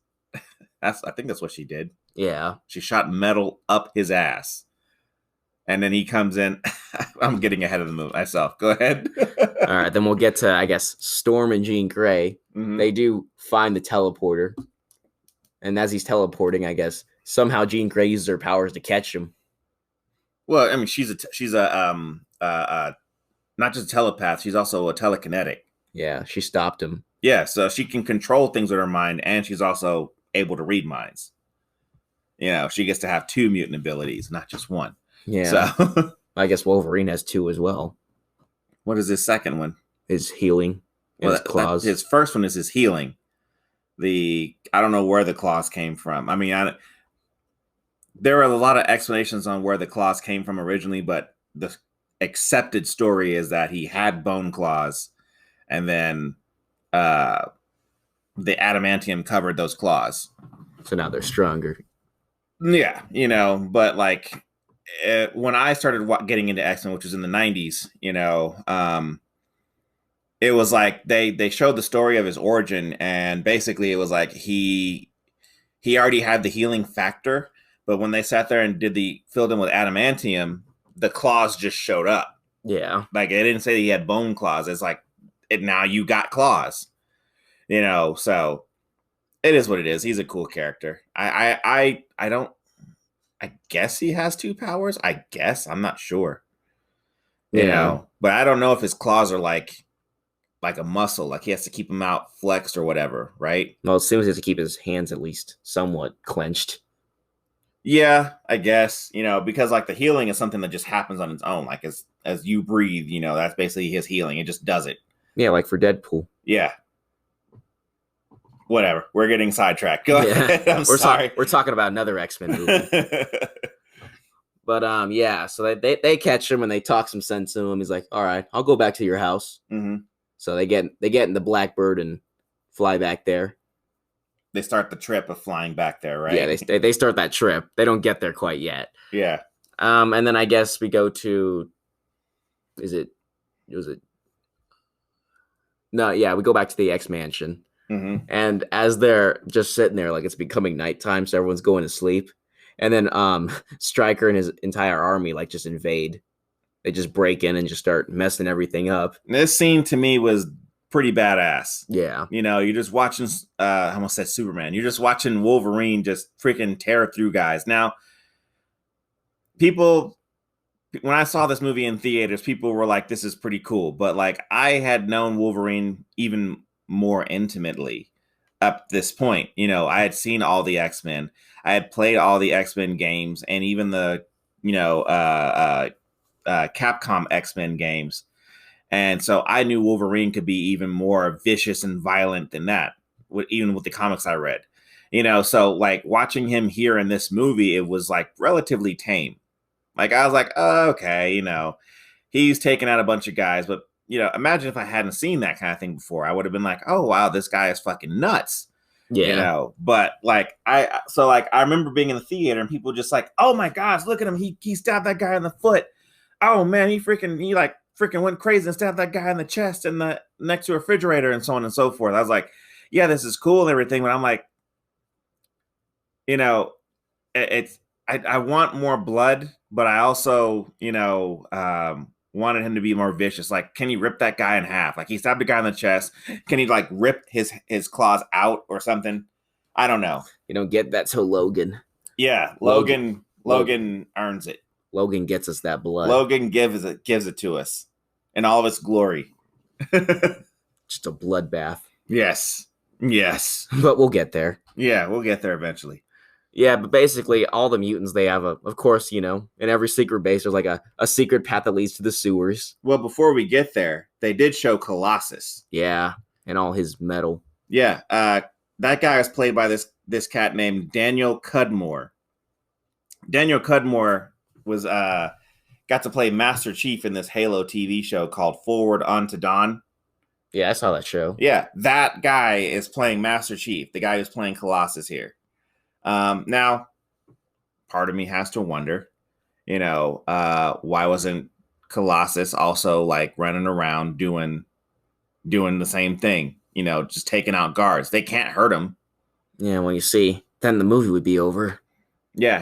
I think that's what she did. Yeah. She shot metal up his ass. And then he comes in. I'm getting ahead of the movie myself. Go ahead. All right. Then we'll get to, I guess, Storm and Jean Grey. Mm-hmm. They do find the teleporter. And as he's teleporting, I guess, somehow Jean Grey uses her powers to catch him. Well, I mean, she's not just a telepath. She's also a telekinetic. Yeah, she stopped him. Yeah, so she can control things with her mind, and she's also able to read minds. She gets to have 2 mutant abilities, not just one. Yeah. So I guess Wolverine has 2 as well. What is his second one? His healing. His claws. His first one is his healing. I don't know where the claws came from. I mean, there are a lot of explanations on where the claws came from originally, but the accepted story is that he had bone claws, and then the adamantium covered those claws. So now they're stronger. Yeah, but like when I started getting into X-Men, which was in the 90s, it was like they showed the story of his origin, and basically it was like he already had the healing factor, but when they sat there and filled him with adamantium, the claws just showed up. Yeah. Like, it didn't say that he had bone claws. It's like, now you got claws. So it is what it is. He's a cool character. I guess he has 2 powers. I guess. I'm not sure. But I don't know if his claws are like a muscle, like he has to keep them out flexed or whatever, right? Well, it seems he has to keep his hands at least somewhat clenched. Yeah, I guess, because like the healing is something that just happens on its own. Like as you breathe, that's basically his healing. It just does it. Yeah, like for Deadpool. Yeah. Whatever. We're getting sidetracked. Go ahead. I'm sorry. We're talking about another X-Men movie. But yeah, so they catch him and they talk some sense to him. He's like, all right, I'll go back to your house. Mm-hmm. So they get in the Blackbird and fly back there. They start the trip of flying back there, right? Yeah, they start that trip. They don't get there quite yet. Yeah. And then I guess we go to, we go back to the X Mansion. Mm-hmm. And as they're just sitting there, like it's becoming nighttime, so everyone's going to sleep. And then Stryker and his entire army like just invade. They just break in and just start messing everything up. This scene to me was pretty badass. Yeah. You're just watching, I almost said Superman. You're just watching Wolverine just freaking tear through guys. Now, when I saw this movie in theaters, people were like, this is pretty cool. But like, I had known Wolverine even more intimately up this point. I had seen all the X-Men. I had played all the X-Men games and even the, Capcom X-Men games. And so I knew Wolverine could be even more vicious and violent than that, even with the comics I read. So like watching him here in this movie, it was like relatively tame. Like I was like, oh, okay, he's taking out a bunch of guys. But, imagine if I hadn't seen that kind of thing before. I would have been like, oh, wow, this guy is fucking nuts. Yeah. But like I remember being in the theater and people just like, oh my gosh, look at him. He stabbed that guy in the foot. Oh man, he freaking went crazy and stabbed that guy in the chest and the next to a refrigerator and so on and so forth. I was like, yeah, this is cool and everything, but I'm like, I want more blood, but I also, wanted him to be more vicious. Like, can he rip that guy in half? Like, he stabbed a guy in the chest. Can he like rip his claws out or something? I don't know. You don't get that till Logan. Yeah, Logan earns it. Logan gets us that blood. Logan gives it to us in all of its glory. Just a bloodbath. Yes. But we'll get there. Yeah, we'll get there eventually. Yeah, but basically all the mutants, they have of course, in every secret base, there's like a secret path that leads to the sewers. Well, before we get there, they did show Colossus. Yeah, and all his metal. Yeah, that guy was played by this cat named Daniel Cudmore. Daniel Cudmore was got to play Master Chief in this Halo TV show called Forward Unto Dawn. Yeah, I saw that show. Yeah, that guy is playing Master Chief, the guy who's playing Colossus here. Now, part of me has to wonder, why wasn't Colossus also like running around doing the same thing, just taking out guards? They can't hurt him. Yeah, well, you see, then the movie would be over. Yeah,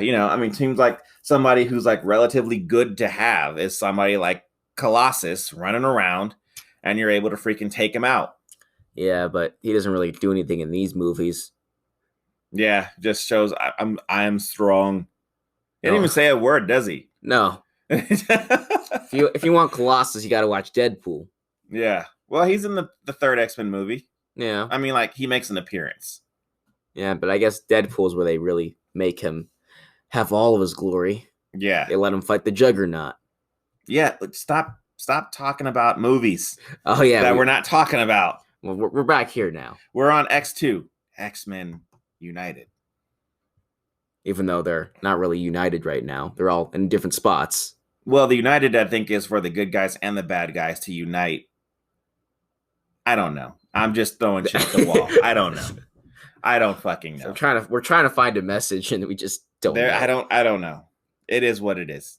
seems like somebody who's like relatively good to have is somebody like Colossus running around and you're able to freaking take him out. Yeah, but he doesn't really do anything in these movies. Yeah, just shows I am strong. He didn't even say a word, does he? No. If you want Colossus, you got to watch Deadpool. Yeah. Well, he's in the third X-Men movie. Yeah. I mean, like, he makes an appearance. Yeah, but I guess Deadpool is where they really make him have all of his glory. Yeah. They let him fight the Juggernaut. Yeah. Stop talking about movies. Oh, yeah. That we're not talking about. Well, we're back here now. We're on X2. X-Men United. Even though they're not really united right now. They're all in different spots. Well, the United, I think, is for the good guys and the bad guys to unite. I don't know. I'm just throwing shit at the wall. I don't know. I don't fucking know. So we're trying to find a message, and we just don't know. I don't know. It is what it is.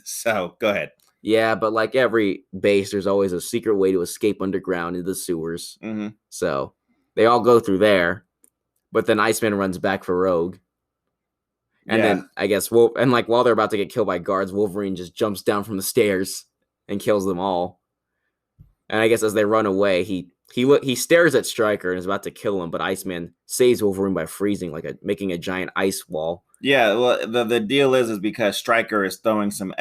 So, go ahead. Yeah, but like every base, there's always a secret way to escape underground into the sewers. Mm-hmm. So, they all go through there. But then Iceman runs back for Rogue. And then I guess while they're about to get killed by guards, Wolverine just jumps down from the stairs and kills them all. And I guess as they run away, he stares at Stryker and is about to kill him, but Iceman saves Wolverine by freezing, making a giant ice wall. Yeah, well, the deal is because Stryker is throwing some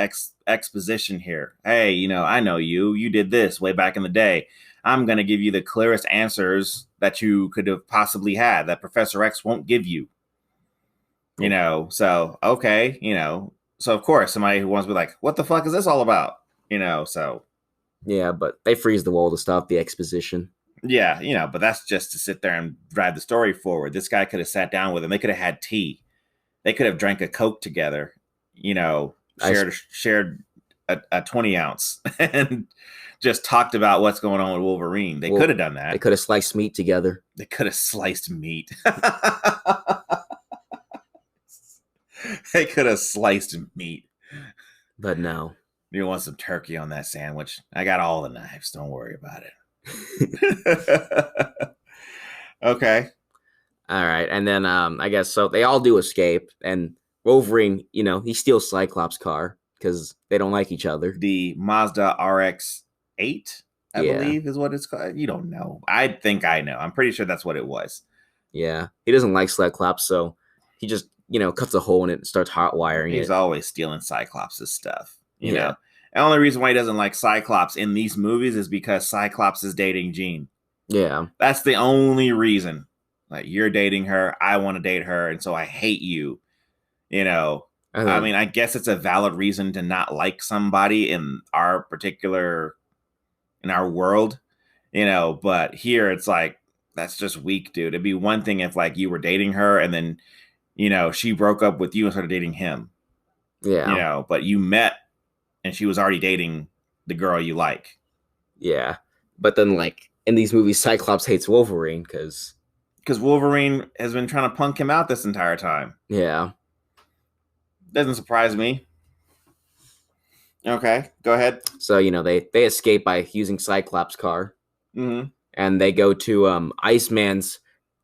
exposition here. Hey, I know you. You did this way back in the day. I'm going to give you the clearest answers that you could have possibly had that Professor X won't give you. So, okay, so of course somebody who wants to be like, what the fuck is this all about? So. Yeah, but they freeze the wall to stop the exposition. Yeah, but that's just to sit there and drive the story forward. This guy could have sat down with him. They could have had tea. They could have drank a Coke together, shared a 20 ounce and just talked about what's going on with Wolverine. They could have done that. They could have sliced meat together. They could have sliced meat. They could have sliced meat. But no. You want some turkey on that sandwich? I got all the knives. Don't worry about it. Okay. All right. And then I guess so they all do escape. And Wolverine, he steals Cyclops' car because they don't like each other. The Mazda RX-8, I believe, is what it's called. You don't know. I think I know. I'm pretty sure that's what it was. Yeah. He doesn't like Cyclops, so he just, cuts a hole in it and starts hot wiring it. He's always stealing Cyclops' stuff. You know? The only reason why he doesn't like Cyclops in these movies is because Cyclops is dating Jean. Yeah. That's the only reason. Like, you're dating her, I want to date her, and so I hate you. I mean, I guess it's a valid reason to not like somebody in our world, but here it's like, that's just weak, dude. It'd be one thing if like you were dating her and then, she broke up with you and started dating him. Yeah. But you met and she was already dating the girl you like. Yeah. But then like in these movies, Cyclops hates Wolverine because Wolverine has been trying to punk him out this entire time. Yeah. Doesn't surprise me. Okay, go ahead. So, they escape by using Cyclops' car. Mm-hmm. And they go to Iceman's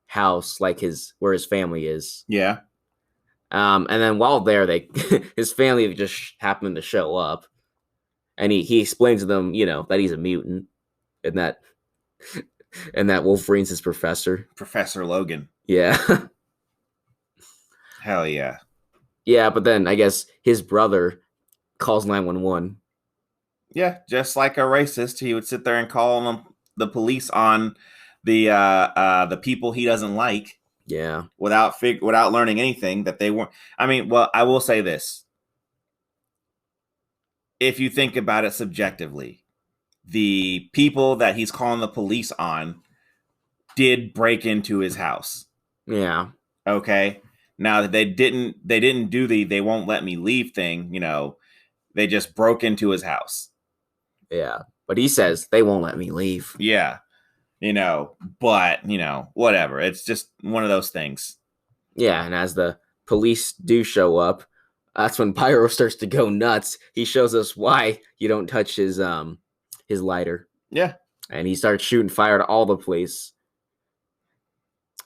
house, where his family is. Yeah. And then while there, his family just happened to show up. And he explains to them, that he's a mutant. And that Wolverine's his professor. Professor Logan. Yeah. Hell yeah. Yeah, but then I guess his brother calls 911. Yeah, just like a racist, he would sit there and call the police on the people he doesn't like. Yeah. Without learning anything that they weren't. I mean, well, I will say this. If you think about it subjectively, the people that he's calling the police on did break into his house. Yeah. Okay. Now they didn't do the they won't let me leave thing, they just broke into his house. Yeah. But he says they won't let me leave. Yeah. But, whatever. It's just one of those things. Yeah, and as the police do show up, that's when Pyro starts to go nuts. He shows us why you don't touch his lighter. Yeah. And he starts shooting fire to all the police.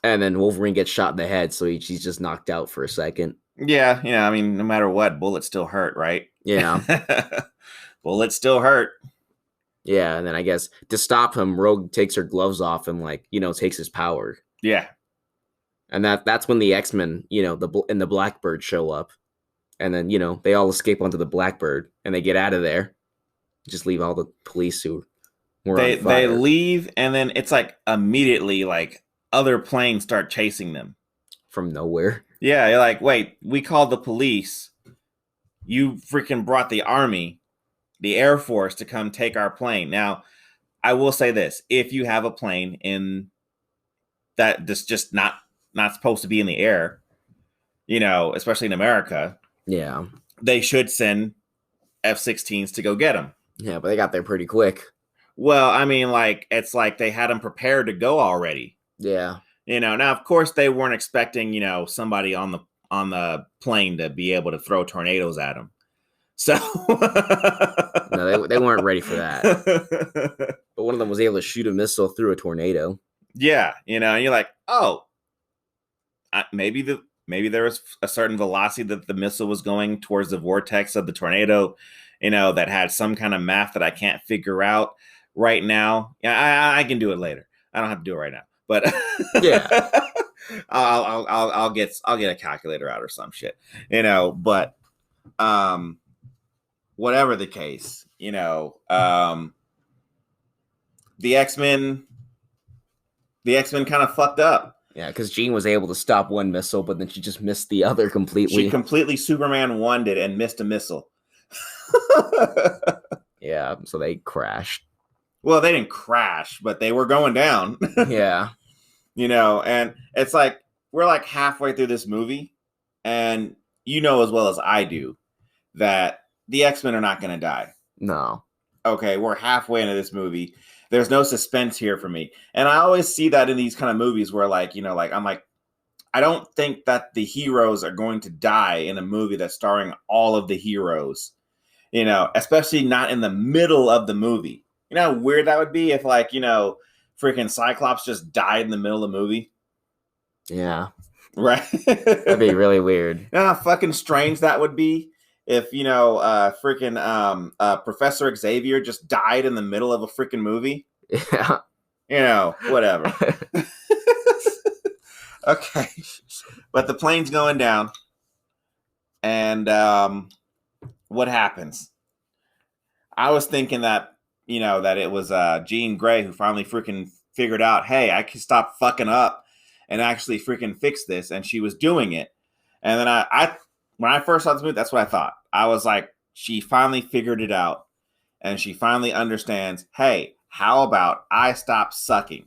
And then Wolverine gets shot in the head, so he's just knocked out for a second. Yeah, I mean, no matter what, bullets still hurt, right? Yeah. Bullets still hurt. Yeah, and then I guess to stop him, Rogue takes her gloves off and takes his power. Yeah. And that's when the X-Men, and the Blackbird show up. And then, they all escape onto the Blackbird. and they get out of there. Just leave all the police who were They on fire. leave, and then it's like immediately like other planes start chasing them from nowhere. Yeah, you're like, wait, we called the police. You freaking brought the army, the Air Force to come take our plane. Now, I will say this: if you have a plane in that's just not supposed to be in the air, especially in America, yeah, they should send F-16s to go get them. Yeah, but they got there pretty quick. Well, I mean, it's like they had them prepared to go already. Yeah. Now of course they weren't expecting, somebody on the plane to be able to throw tornadoes at them. So no, they weren't ready for that. But one of them was able to shoot a missile through a tornado. Yeah, and you're like, oh, maybe there was a certain velocity that the missile was going towards the vortex of the tornado, that had some kind of math that I can't figure out right now. Yeah, I can do it later. I don't have to do it right now. But yeah, I'll get a calculator out or some shit, But whatever the case, the X-Men kind of fucked up. Yeah, because Jean was able to stop one missile, but then she just missed the other completely. She completely Superman 1'd it and missed a missile. Yeah, so they crashed. Well, they didn't crash, but they were going down. Yeah. And it's like, we're like halfway through this movie, and as well as I do that the X-Men are not going to die. No. Okay, we're halfway into this movie. There's no suspense here for me. And I always see that in these kind of movies where I'm like, I don't think that the heroes are going to die in a movie that's starring all of the heroes, especially not in the middle of the movie. You know how weird that would be if freaking Cyclops just died in the middle of the movie? Yeah. Right? That'd be really weird. You know how fucking strange that would be if, freaking Professor Xavier just died in the middle of a freaking movie? Yeah. Whatever. Okay. But the plane's going down. And what happens? I was thinking that, that it was Jean Grey who finally freaking figured out, hey, I can stop fucking up and actually freaking fix this. And she was doing it. And then when I first saw this movie, that's what I thought. I was like, she finally figured it out. And she finally understands, hey, how about I stop sucking?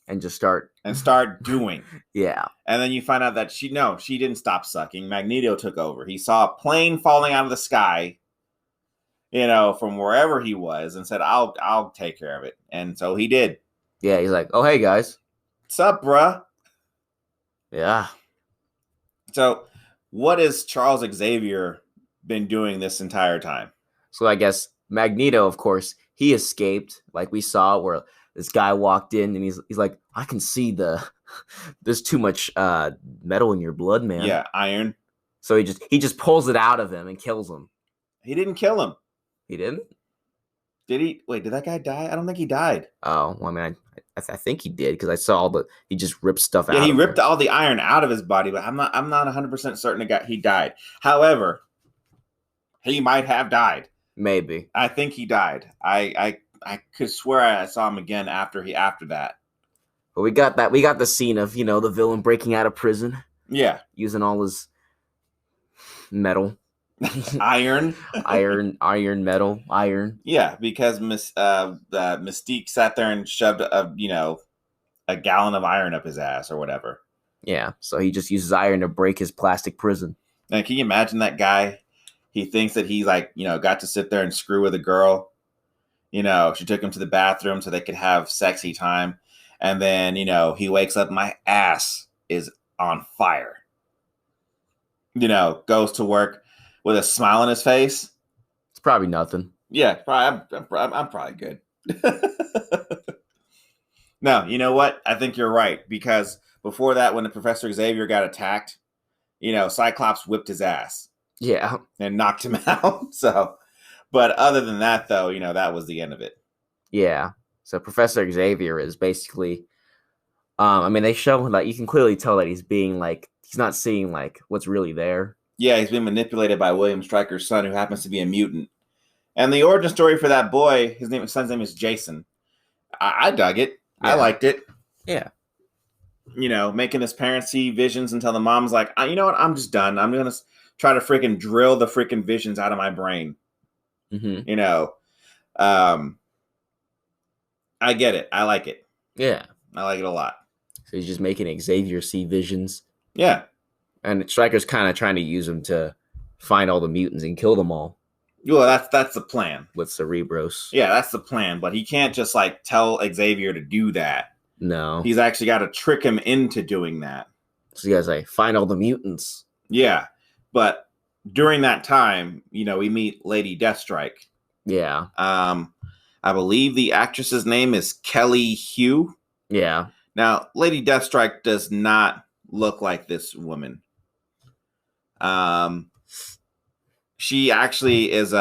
And just start doing. Yeah. And then you find out that she didn't stop sucking. Magneto took over. He saw a plane falling out of the sky, from wherever he was, and said, I'll take care of it. And so he did. Yeah, he's like, oh, hey, guys. What's up, bruh? Yeah. So what has Charles Xavier been doing this entire time? So I guess Magneto, of course, he escaped, like we saw, where this guy walked in and he's like, I can see there's too much metal in your blood, man. Yeah, iron. So he just pulls it out of him and kills him. He didn't kill him. He didn't? Did he? Wait, did that guy die? I don't think he died. Oh, well, I mean, I think he did because I saw he just ripped stuff out. Yeah, he ripped all the iron out of his body, but I'm not 100% certain he died. However, he might have died. Maybe. I think he died. I could swear I saw him again after that. But we got the scene of, the villain breaking out of prison. Yeah. Using all his metal. Iron. Metal. Yeah, because Mystique sat there and shoved a gallon of iron up his ass or whatever. Yeah, so he just uses iron to break his plastic prison. And can you imagine that guy? He thinks that he's got to sit there and screw with a girl. She took him to the bathroom so they could have sexy time. And then, he wakes up, my ass is on fire. Goes to work with a smile on his face. It's probably nothing. Yeah, probably, I'm probably good. No, you know what? I think you're right. Because before that, when the Professor Xavier got attacked, Cyclops whipped his ass. Yeah. And knocked him out. So, but other than that, though, that was the end of it. Yeah. So Professor Xavier is basically, they show you can clearly tell that he's being he's not seeing what's really there. Yeah, he's been manipulated by William Stryker's son, who happens to be a mutant. And the origin story for that boy, his son's name is Jason. I dug it. Yeah. I liked it. Yeah. Making his parents see visions until the mom's like, you know what? I'm just done. I'm going to try to freaking drill the freaking visions out of my brain. Mm-hmm. I get it. I like it. Yeah. I like it a lot. So he's just making Xavier see visions. Yeah. And Stryker's kind of trying to use him to find all the mutants and kill them all. Well, that's the plan. With Cerebros. Yeah, that's the plan. But he can't just tell Xavier to do that. No. He's actually got to trick him into doing that. So you guys find all the mutants. Yeah. But during that time, we meet Lady Deathstrike. Yeah. I believe the actress's name is Kelly Hugh. Yeah. Now, Lady Deathstrike does not look like this woman. She actually is Lady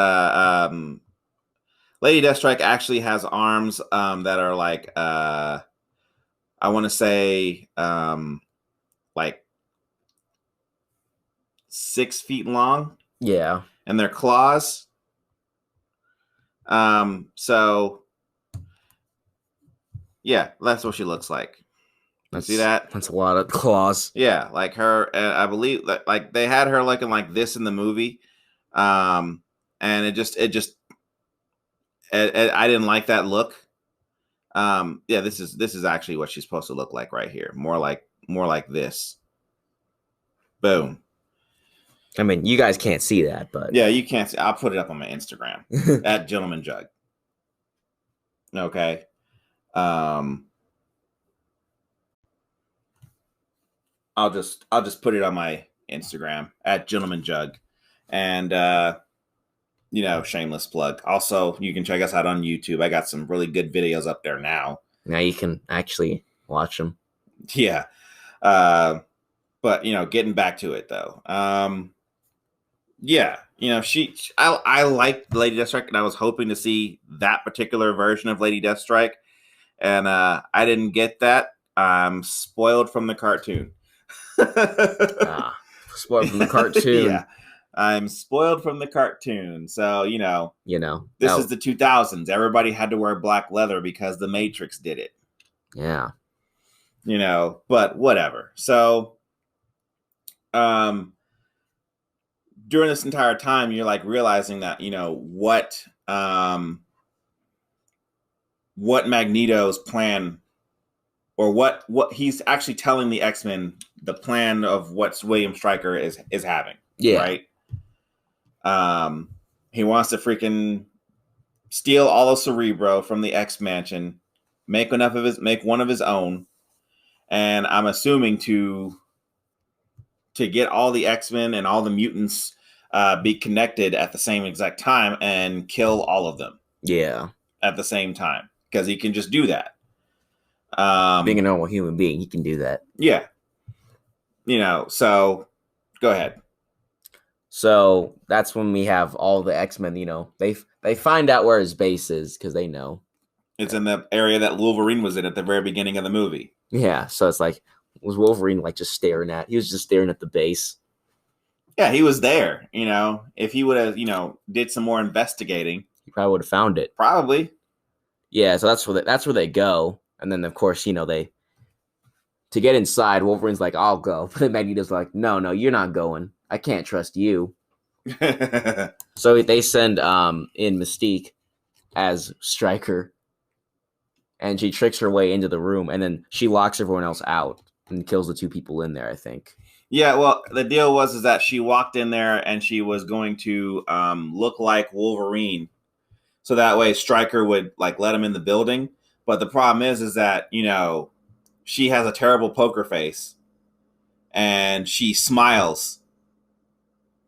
Deathstrike actually has arms that are I want to say 6 feet long. Yeah. And they're claws. So yeah, that's what she looks like. See that? That's a lot of claws. Yeah, like her. I believe that they had her looking like this in the movie, and I didn't like that look. Yeah, this is actually what she's supposed to look like right here. More like this. Boom. I mean, you guys can't see that, but yeah, you can't see. I'll put it up on my Instagram at Gentleman Jug. Okay. I'll just put it on my Instagram at Gentleman Jug, and shameless plug. Also, you can check us out on YouTube. I got some really good videos up there now. Now you can actually watch them. Yeah. But getting back to it though. Yeah, I liked Lady Deathstrike, and I was hoping to see that particular version of Lady Deathstrike, and I didn't get that. I'm spoiled from the cartoon. Spoiled from the cartoon. Yeah, I'm spoiled from the cartoon. So this is the 2000s. Everybody had to wear black leather because the Matrix did it. Yeah. But whatever. So, during this entire time, you're realizing that what Magneto's plan, or what he's actually telling the X-Men, the plan of what William Stryker is having. Yeah. Right. He wants to freaking steal all of Cerebro from the X Mansion, make one of his own, and I'm assuming to get all the X-Men and all the mutants be connected at the same exact time and kill all of them. Yeah. At the same time, because he can just do that. Being a normal human being, he can do that. Yeah. So go ahead. So that's when we have all the X-Men, they find out where his base is because they know. It's in the area that Wolverine was in at the very beginning of the movie. Yeah, so it's was Wolverine just staring at? He was just staring at the base. Yeah, he was there. If he would have, did some more investigating, he probably would have found it. Probably. Yeah, so that's where they go, and then of course they to get inside. Wolverine's like, "I'll go," but Magneto's like, "No, you're not going. I can't trust you." So they send in Mystique as Stryker, and she tricks her way into the room, and then she locks everyone else out and kills the 2 people in there, I think. Yeah, well, the deal was that she walked in there and she was going to look like Wolverine, so that way Stryker would let him in the building. But the problem is that she has a terrible poker face, and she smiles.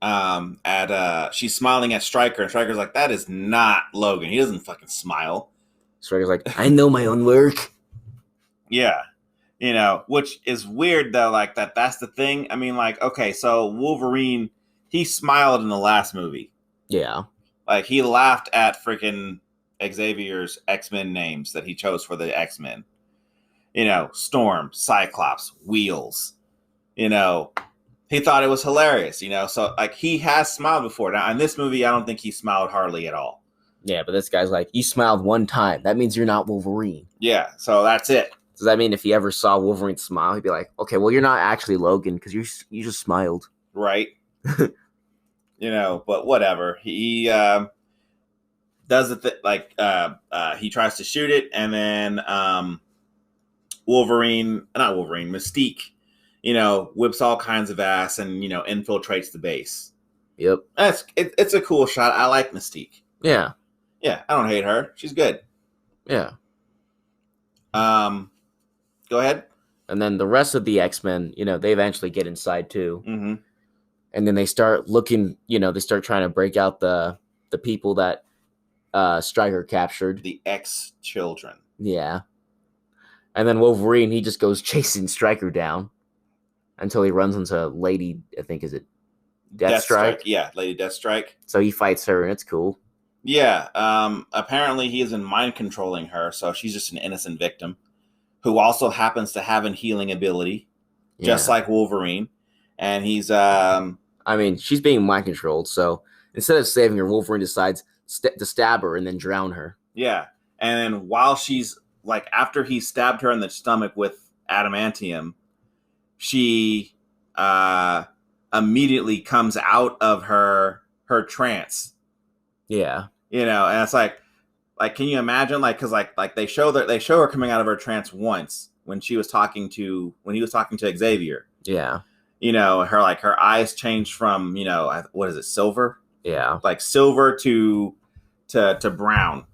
She's smiling at Stryker, and Stryker's like, "That is not Logan. He doesn't fucking smile." Stryker's like, "I know my own work." Yeah. Which is weird though, that's the thing. I mean, okay, so Wolverine, he smiled in the last movie. Yeah. He laughed at freaking Xavier's X-Men names that he chose for the X-Men. Storm, Cyclops, Wheels. He thought it was hilarious, so he has smiled before. Now in this movie, I don't think he smiled hardly at all. Yeah, but this guy's like, you smiled one time. That means you're not Wolverine. Yeah, so that's it. Does that mean if he ever saw Wolverine smile, he'd be like, okay, well, you're not actually Logan because you just smiled. Right. But whatever. He does it he tries to shoot it, and then Mystique, whips all kinds of ass and infiltrates the base. Yep. It's a cool shot. I like Mystique. Yeah. Yeah, I don't hate her. She's good. Yeah. Go ahead. And then the rest of the X-Men, they eventually get inside too. Mm-hmm. And then they start looking, they start trying to break out the people that Stryker captured. The ex-children. Yeah. And then Wolverine, he just goes chasing Stryker down until he runs into Lady, I think, is it Deathstrike? Yeah, Lady Deathstrike. So he fights her, and it's cool. Yeah. Apparently he isn't mind controlling her, so she's just an innocent victim who also happens to have a healing ability, just like Wolverine. And he's she's being mind controlled, so instead of saving her, Wolverine decides to stab her and then drown her. Yeah. And then while she's after he stabbed her in the stomach with adamantium, she immediately comes out of her trance. Yeah. And it's like, can you imagine? Because they show her coming out of her trance once when he was talking to Xavier. Yeah. Her eyes changed from, what is it? Silver? Yeah. Silver to brown.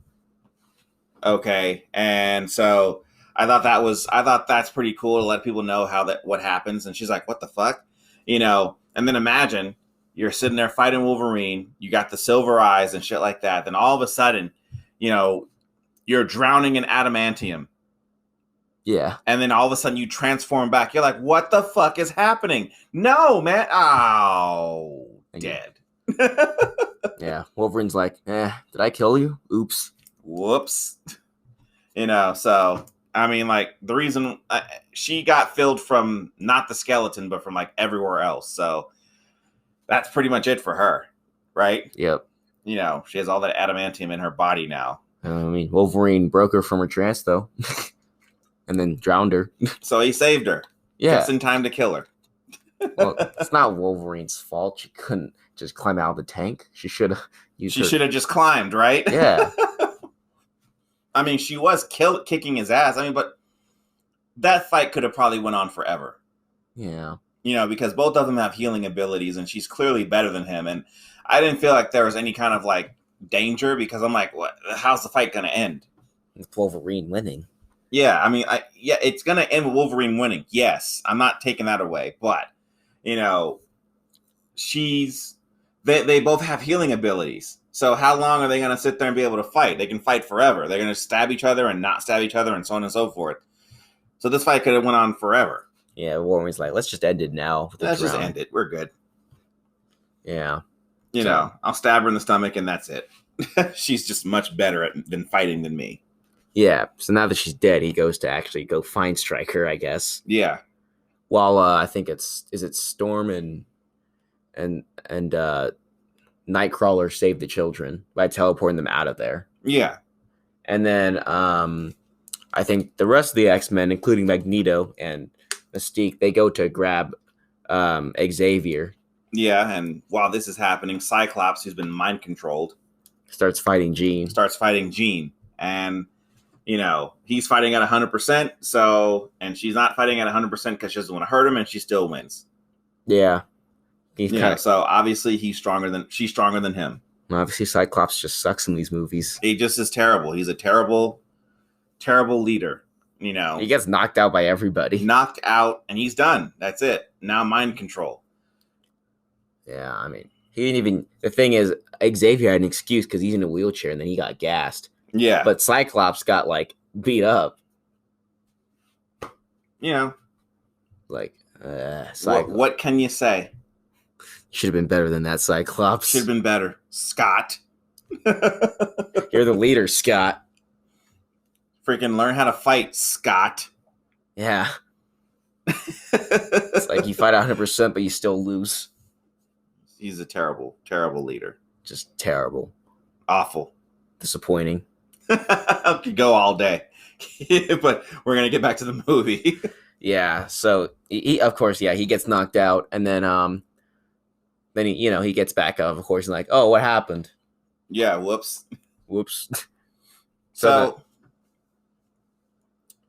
Okay. And so I thought that's pretty cool to let people know what happens. And she's like, what the fuck? And then imagine you're sitting there fighting Wolverine. You got the silver eyes and shit like that. Then all of a sudden, you're drowning in adamantium. Yeah. And then all of a sudden you transform back. You're like, what the fuck is happening? No, man. Oh, dead. Yeah. Wolverine's like, did I kill you? Oops. Whoops. So, the reason she got filled from not the skeleton, but from everywhere else. So that's pretty much it for her. Right? Yep. She has all that adamantium in her body now. Wolverine broke her from her trance, though. And then drowned her. So he saved her. Yeah. Just in time to kill her. Well, it's not Wolverine's fault. She couldn't just climb out of the tank. She should have used She should have just climbed, right? Yeah. She was kicking his ass. But that fight could have probably went on forever. Yeah. Because both of them have healing abilities, and she's clearly better than him. And I didn't feel like there was any kind of danger, because I'm like, what? How's the fight going to end? With Wolverine winning. Yeah, it's going to end with Wolverine winning. Yes, I'm not taking that away. But, they both have healing abilities. So how long are they going to sit there and be able to fight? They can fight forever. They're going to stab each other and not stab each other and so on and so forth. So this fight could have went on forever. Yeah, Wolverine's like, let's just end it now. Let's just end it. We're good. Yeah. I'll stab her in the stomach and that's it. She's just much better than fighting than me. Yeah. So now that she's dead, he goes to actually go find Stryker, I guess. Yeah. While I think is it Storm and Nightcrawler save the children by teleporting them out of there. Yeah. And then I think the rest of the X-Men, including Magneto and Mystique, they go to grab Xavier. Yeah, and while this is happening, Cyclops, who's been mind controlled, starts fighting Jean. And, he's fighting at 100%. And she's not fighting at 100% because she doesn't want to hurt him, and she still wins. Yeah. So obviously she's stronger than him. Obviously, Cyclops just sucks in these movies. He just is terrible. He's a terrible, terrible leader. He gets knocked out by everybody. Knocked out, and he's done. That's it. Now mind control. Yeah, he didn't even. The thing is, Xavier had an excuse because he's in a wheelchair, and then he got gassed. Yeah, but Cyclops got beat up. What can you say? Should have been better than that, Cyclops. Should have been better, Scott. You're the leader, Scott. Freaking learn how to fight, Scott. Yeah. It's you fight 100%, but you still lose. He's a terrible, terrible leader. Just terrible. Awful. disappointing. Could go all day. But we're going to get back to the movie. Yeah, so he of course, yeah, he gets knocked out, and then he gets back up, of course, and like, oh, what happened? Yeah, whoops. So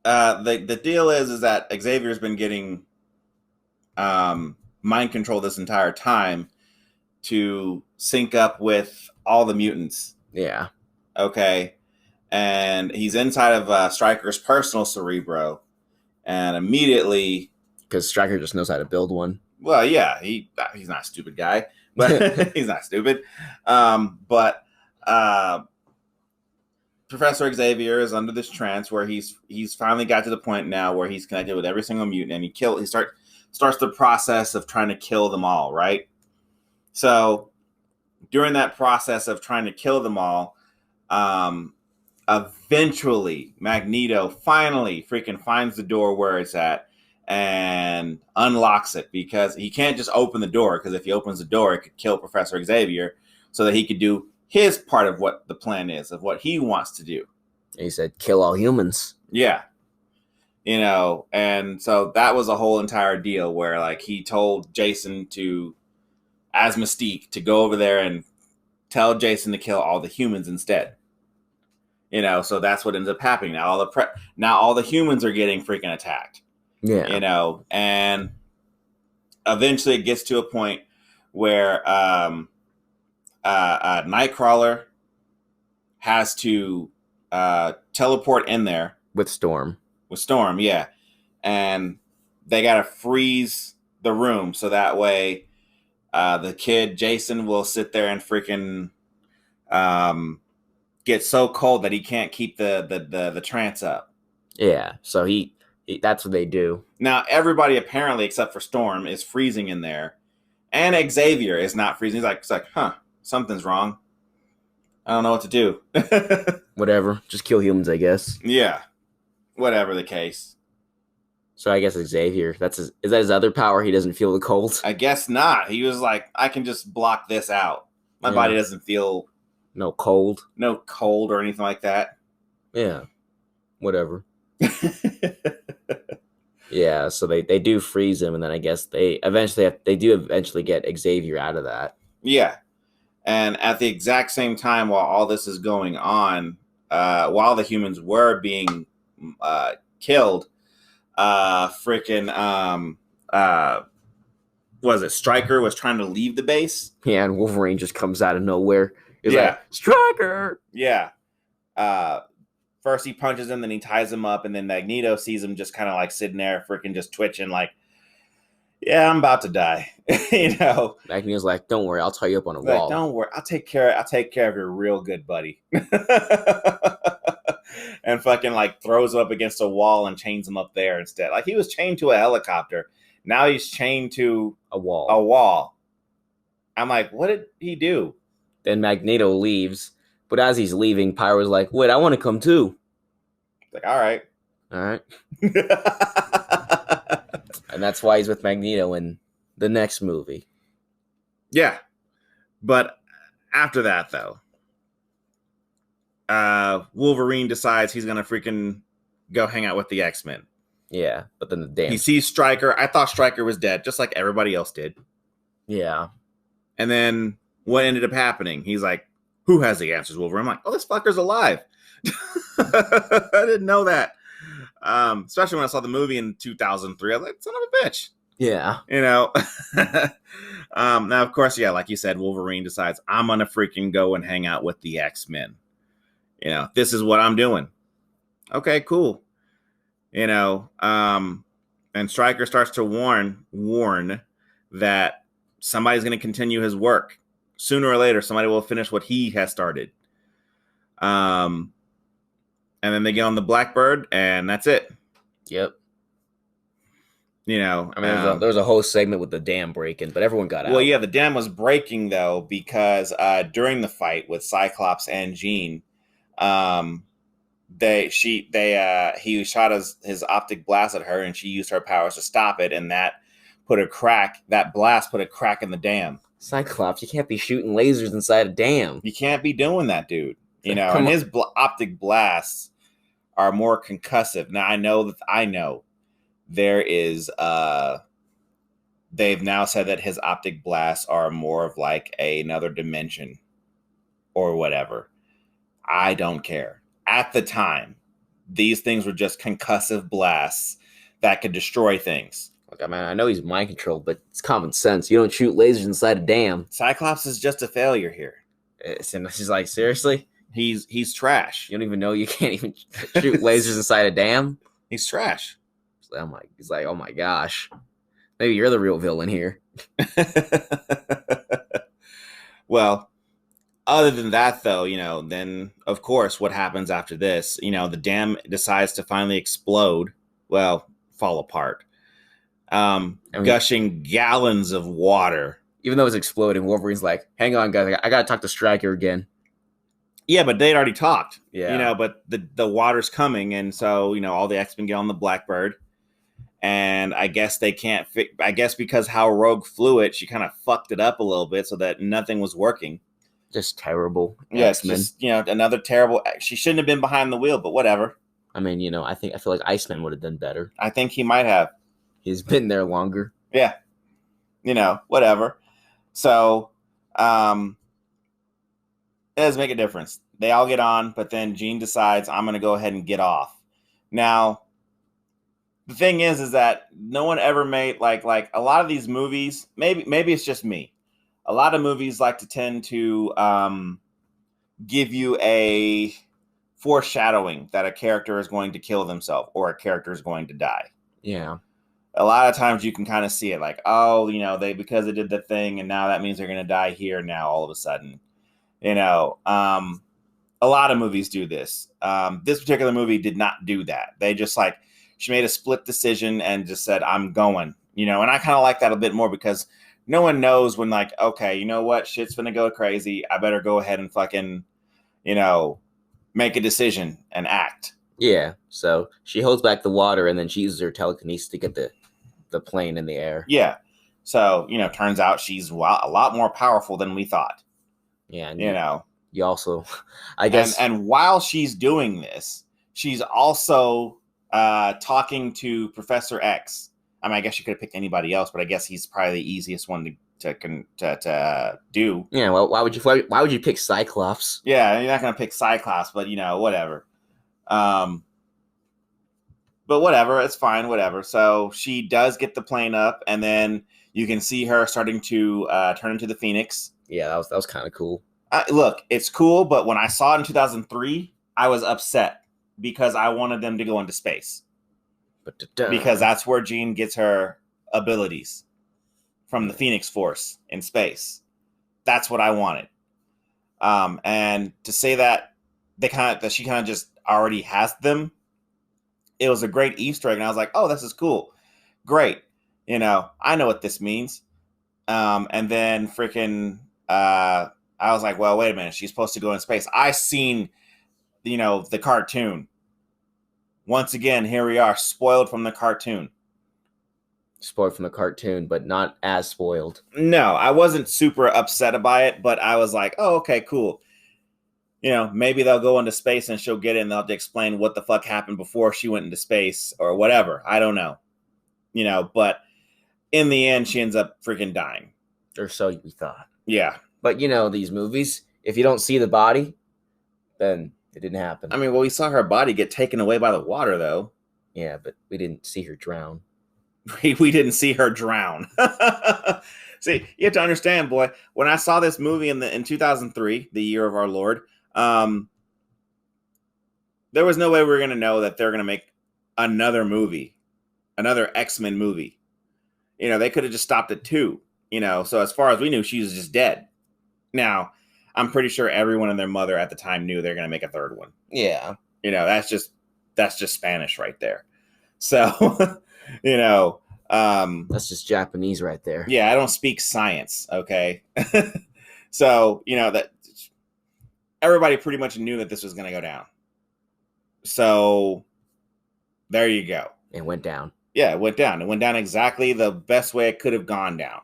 the deal is that Xavier's been getting mind control this entire time to sync up with all the mutants. Yeah. Okay. And he's inside of Stryker's personal cerebro. And immediately... Because Stryker just knows how to build one. Well, yeah. He's not a stupid guy. But he's not stupid. But Professor Xavier is under this trance where he's finally got to the point now where he's connected with every single mutant. And he starts the process of trying to kill them all, right? So during that process of trying to kill them all... eventually Magneto finally freaking finds the door where it's at and unlocks it, because he can't just open the door, because if he opens the door it could kill Professor Xavier, so that he could do his part of what the plan is, of what he wants to do. He said kill all humans. Yeah. And so that was a whole entire deal where like he told Jason as Mystique to go over there and tell Jason to kill all the humans instead. So that's what ends up happening. Now all the humans are getting freaking attacked. Yeah. And eventually it gets to a point where Nightcrawler has to teleport in there with Storm, yeah, and they gotta freeze the room so that way the kid Jason will sit there and freaking get so cold that he can't keep the trance up. Yeah, so he that's what they do. Now everybody apparently except for Storm is freezing in there, and Xavier is not freezing. He's like, something's wrong. I don't know what to do. Whatever, just kill humans, I guess. Yeah, whatever the case. So I guess Xavier, is that his other power? He doesn't feel the cold? I guess not. He was like, I can just block this out. My body doesn't feel no cold or anything like that. Yeah, whatever. Yeah, so they do freeze him, and then I guess they do eventually get Xavier out of that. Yeah, and at the exact same time while all this is going on, while the humans were being killed, Stryker was trying to leave the base. Yeah, and Wolverine just comes out of nowhere. He's like, Stryker! Yeah. First he punches him, then he ties him up, and then Magneto sees him just kind of like sitting there, freaking just twitching, like, yeah, I'm about to die. Magneto's like, don't worry, I'll tie you up on a like, wall. Don't worry, I'll take care of you real good, buddy. And fucking like throws him up against a wall and chains him up there instead. Like he was chained to a helicopter. Now he's chained to a wall. I'm like, what did he do? Then Magneto leaves. But as he's leaving, Pyro's like, wait, I want to come too. Like, all right. And that's why he's with Magneto in the next movie. Yeah. But after that, though, Wolverine decides he's going to freaking go hang out with the X-Men. Yeah, but then he sees Stryker. I thought Stryker was dead, just like everybody else did. Yeah. And then what ended up happening? He's like, who has the answers, Wolverine? I'm like, oh, this fucker's alive. I didn't know that. Especially when I saw the movie in 2003. I was like, son of a bitch. Yeah. Now, of course, yeah, like you said, Wolverine decides, I'm going to freaking go and hang out with the X-Men. This is what I'm doing. Okay, cool. And Stryker starts to warn that somebody's going to continue his work. Sooner or later, somebody will finish what he has started. And then they get on the Blackbird, and that's it. Yep. There was a whole segment with the dam breaking, but everyone got out. Well, yeah, the dam was breaking, though, because during the fight with Cyclops and Jean, he shot his optic blast at her, and she used her powers to stop it, and that blast put a crack in the dam. Cyclops, you can't be shooting lasers inside a dam. You can't be doing that, dude. and his optic blasts are more concussive. Now, I know there is, they've now said that his optic blasts are more of like another dimension or whatever. I don't care. At the time, these things were just concussive blasts that could destroy things. Look, I mean, I know he's mind controlled, but it's common sense. You don't shoot lasers inside a dam. Cyclops is just a failure here. And she's like, seriously? He's trash. You don't even know you can't even shoot lasers inside a dam? He's trash. He's like, oh my gosh. Maybe you're the real villain here. Well, other than that, though, then, of course, what happens after this? The dam decides to finally explode. Well, fall apart. Gushing gallons of water. Even though it's exploding, Wolverine's like, hang on, guys. I got to talk to Stryker again. Yeah, but they'd already talked. Yeah. But the water's coming. And so, all the X-Men get on the Blackbird. And I guess they can't I guess because how Rogue flew it, she kind of fucked it up a little bit so that nothing was working. Just terrible. Yes, yeah, another terrible. She shouldn't have been behind the wheel, but whatever. I mean, I feel like Iceman would have done better. I think he might have. He's been there longer. Yeah. Whatever. So, it doesn't make a difference. They all get on, but then Jean decides, I'm going to go ahead and get off. Now, the thing is that no one ever made like a lot of these movies. Maybe it's just me. A lot of movies like to tend to give you a foreshadowing that a character is going to kill themselves or a character is going to die. Yeah. A lot of times you can kind of see it like, oh, because they did the thing and now that means they're going to die here now all of a sudden. A lot of movies do this. This particular movie did not do that. They just she made a split decision and just said, I'm going, and I kind of like that a bit more because no one knows when okay, you know what? Shit's going to go crazy. I better go ahead and fucking, make a decision and act. Yeah. So she holds back the water and then she uses her telekinesis to get the plane in the air. Yeah. So, turns out she's a lot more powerful than we thought. Yeah. And you also, I guess. And while she's doing this, she's also talking to Professor X. I mean, I guess you could have picked anybody else, but I guess he's probably the easiest one to do. Yeah. Well, why would you pick Cyclops? Yeah, you're not gonna pick Cyclops, but whatever. But whatever, it's fine, whatever. So she does get the plane up, and then you can see her starting to turn into the Phoenix. Yeah, that was kind of cool. Look, it's cool, but when I saw it in 2003, I was upset because I wanted them to go into space. Because that's where Jean gets her abilities from the Phoenix Force in space. That's what I wanted. And to say that she kind of just already has them, it was a great Easter egg, and I was like, oh, this is cool. Great. I know what this means. And then freaking I was like, well, wait a minute, she's supposed to go in space. I seen the cartoon. Once again, here we are, spoiled from the cartoon. Spoiled from the cartoon, but not as spoiled. No, I wasn't super upset by it, but I was like, oh, okay, cool. Maybe they'll go into space and she'll get it and they'll have to explain what the fuck happened before she went into space or whatever. I don't know. But in the end, she ends up freaking dying. Or so we thought. Yeah. But these movies, if you don't see the body, then it didn't happen. I mean, well, we saw her body get taken away by the water, though. Yeah, but we didn't see her drown. We didn't see her drown. See, you have to understand, boy, when I saw this movie in 2003, the year of our Lord, there was no way we were going to know that they're going to make another movie, another X-Men movie. They could have just stopped at 2, so as far as we knew, she was just dead. Now, I'm pretty sure everyone and their mother at the time knew they're going to make a third one. Yeah. That's just Spanish right there. So, that's just Japanese right there. Yeah, I don't speak science, okay? So, that everybody pretty much knew that this was going to go down. So, there you go. It went down. Yeah, it went down. It went down exactly the best way it could have gone down.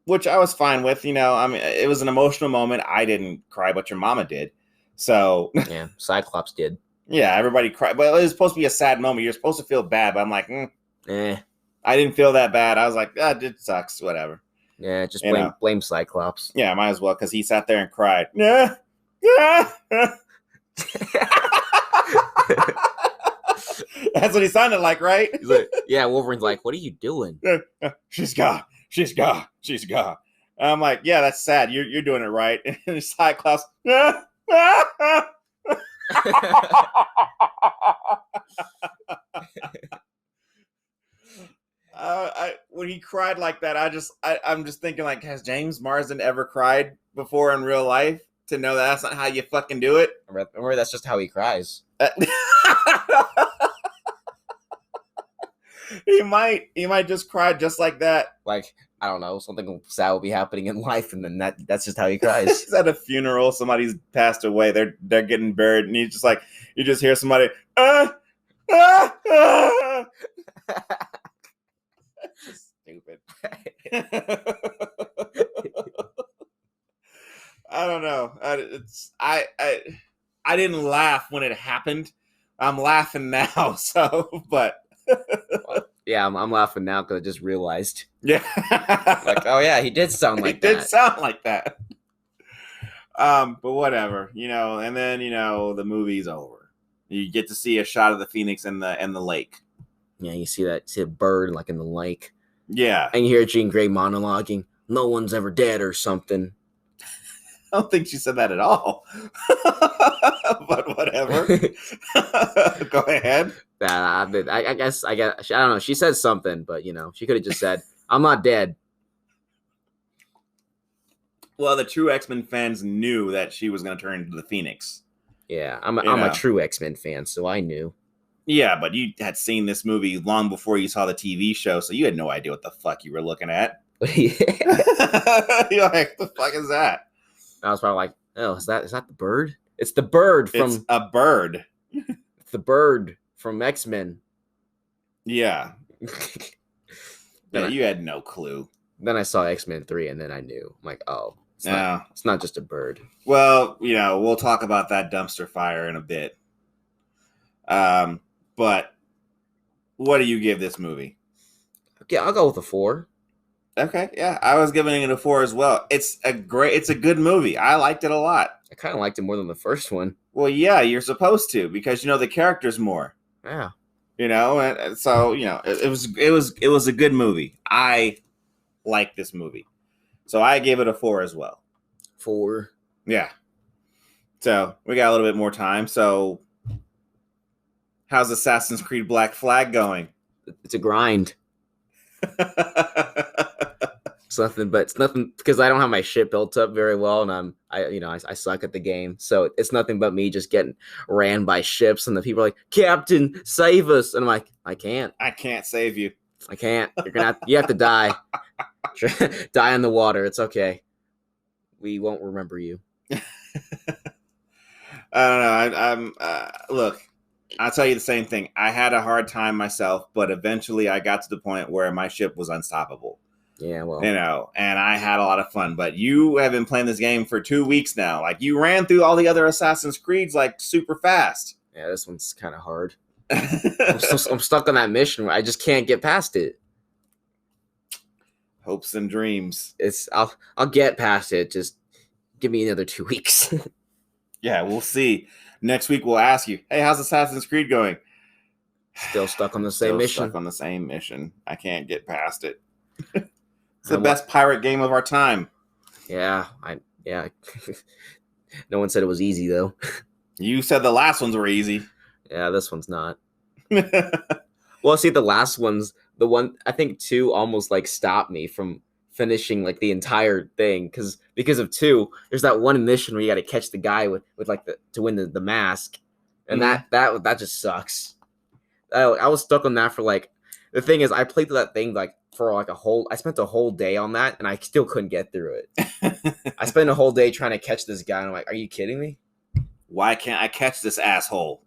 which I was fine with. I mean, it was an emotional moment. I didn't cry, but your mama did. So Yeah, Cyclops did. yeah, everybody cried. But it was supposed to be a sad moment. You're supposed to feel bad. But I'm like, I didn't feel that bad. I was like, it sucks. Whatever. Yeah, just blame Cyclops. Yeah, might as well, because he sat there and cried. Yeah. Yeah. That's what he sounded like, right? He's like, yeah, Wolverine's like, what are you doing? She's gone. She's gone. She's gone. And I'm like, yeah, that's sad. You're doing it right. And Cyclops. When he cried like that, I'm just thinking, like, has James Marsden ever cried before in real life to know that that's not how you fucking do it? Remember, that's just how he cries. He might just cry just like that. Like, I don't know, something sad will be happening in life, and then that's just how he cries. He's at a funeral, somebody's passed away, they're getting buried, and he's just like, you just hear somebody, just stupid. I don't know. I didn't laugh when it happened. I'm laughing now. So, but yeah, I'm laughing now because I just realized. Yeah, like, oh yeah, he did sound like that. He did sound like that. But whatever, and then the movie's over. You get to see a shot of the Phoenix in the lake. Yeah, you see a bird like in the lake. Yeah, and you hear Jean Grey monologuing, "No one's ever dead" or something. I don't think she said that at all. But whatever. Go ahead. I guess I don't know. She said something, but she could have just said, "I'm not dead." Well, the true X-Men fans knew that she was going to turn into the Phoenix. Yeah, I'm a true X-Men fan, so I knew. Yeah, but you had seen this movie long before you saw the TV show, so you had no idea what the fuck you were looking at. You're like, the fuck is that? I was probably like, oh, is that the bird? It's the bird from... It's a bird. It's the bird from X-Men. Yeah. Yeah, you had no clue. Then I saw X-Men 3, and then I knew. I'm like, oh, it's not just a bird. Well, we'll talk about that dumpster fire in a bit. But what do you give this movie? Okay, I'll go with a 4. Okay, yeah, I was giving it a 4 as well. It's a good movie. I liked it a lot. I kind of liked it more than the first one. Well, yeah, you're supposed to, because the characters more. Yeah. And so it was a good movie. I like this movie, so I gave it a 4 as well. 4. Yeah. So we got a little bit more time. So how's Assassin's Creed Black Flag going? It's a grind. It's nothing because I don't have my shit built up very well, and I suck at the game. So it's nothing but me just getting ran by ships, and the people are like, "Captain, save us!" And I'm like, I can't save you. I can't. You have to die. Die in the water. It's okay. We won't remember you. I don't know. Look, I'll tell you the same thing. I had a hard time myself, but eventually I got to the point where my ship was unstoppable. Yeah, well, and I had a lot of fun. But you have been playing this game for 2 weeks now. Like, you ran through all the other Assassin's Creeds like super fast. Yeah, this one's kind of hard. I'm stuck on that mission where I just can't get past it. Hopes and dreams. I'll get past it. Just give me another 2 weeks. Yeah, we'll see. Next week we'll ask you, hey, how's Assassin's Creed going? Still stuck on the same mission. Stuck on the same mission. I can't get past it. It's the best pirate game of our time. Yeah. No one said it was easy though. You said the last ones were easy. Yeah, this one's not. Well, see, the last one's the one. I think 2 almost like stopped me from finishing like the entire thing because of 2. There's that one mission where you got to catch the guy with like to win the mask, and that just sucks. I was stuck on that for like. The thing is, I played through that thing like for like I spent a whole day on that, and I still couldn't get through it. I spent a whole day trying to catch this guy, and I'm like, are you kidding me? Why can't I catch this asshole?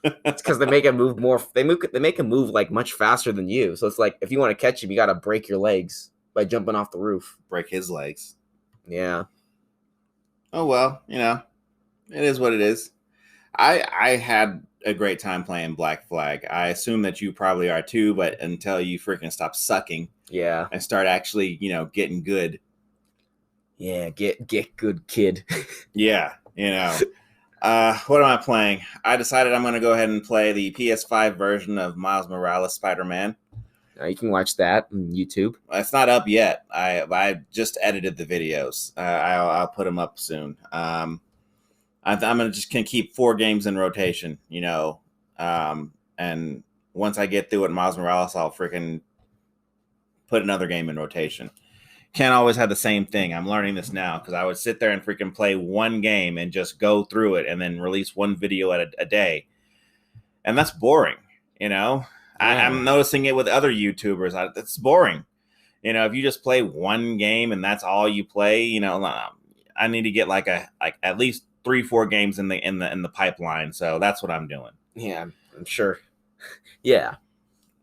It's because they make him move more. They make him move like much faster than you. So it's like if you want to catch him, you got to break your legs. by jumping off the roof. Break his legs. Yeah. Oh well, it is what it is. I had a great time playing Black Flag. I assume that you probably are too, but until you freaking stop sucking, Yeah. and start actually, getting good. Yeah, get good, kid. Yeah, what am I playing? I decided I'm going to go ahead and play the PS5 version of Miles Morales Spider-Man. You can watch that on YouTube. It's not up yet. I just edited the videos. I'll put them up soon. I'm gonna keep 4 games in rotation, and once I get through it, Miles Morales, I'll freaking put another game in rotation. Can't always have the same thing. I'm learning this now because I would sit there and freaking play one game and just go through it and then release one video a day, and that's boring. Yeah. I'm noticing it with other YouTubers. It's boring. If you just play one game and that's all you play, I need to get like at least 3-4 games in the pipeline. So that's what I'm doing. Yeah, I'm sure. Yeah.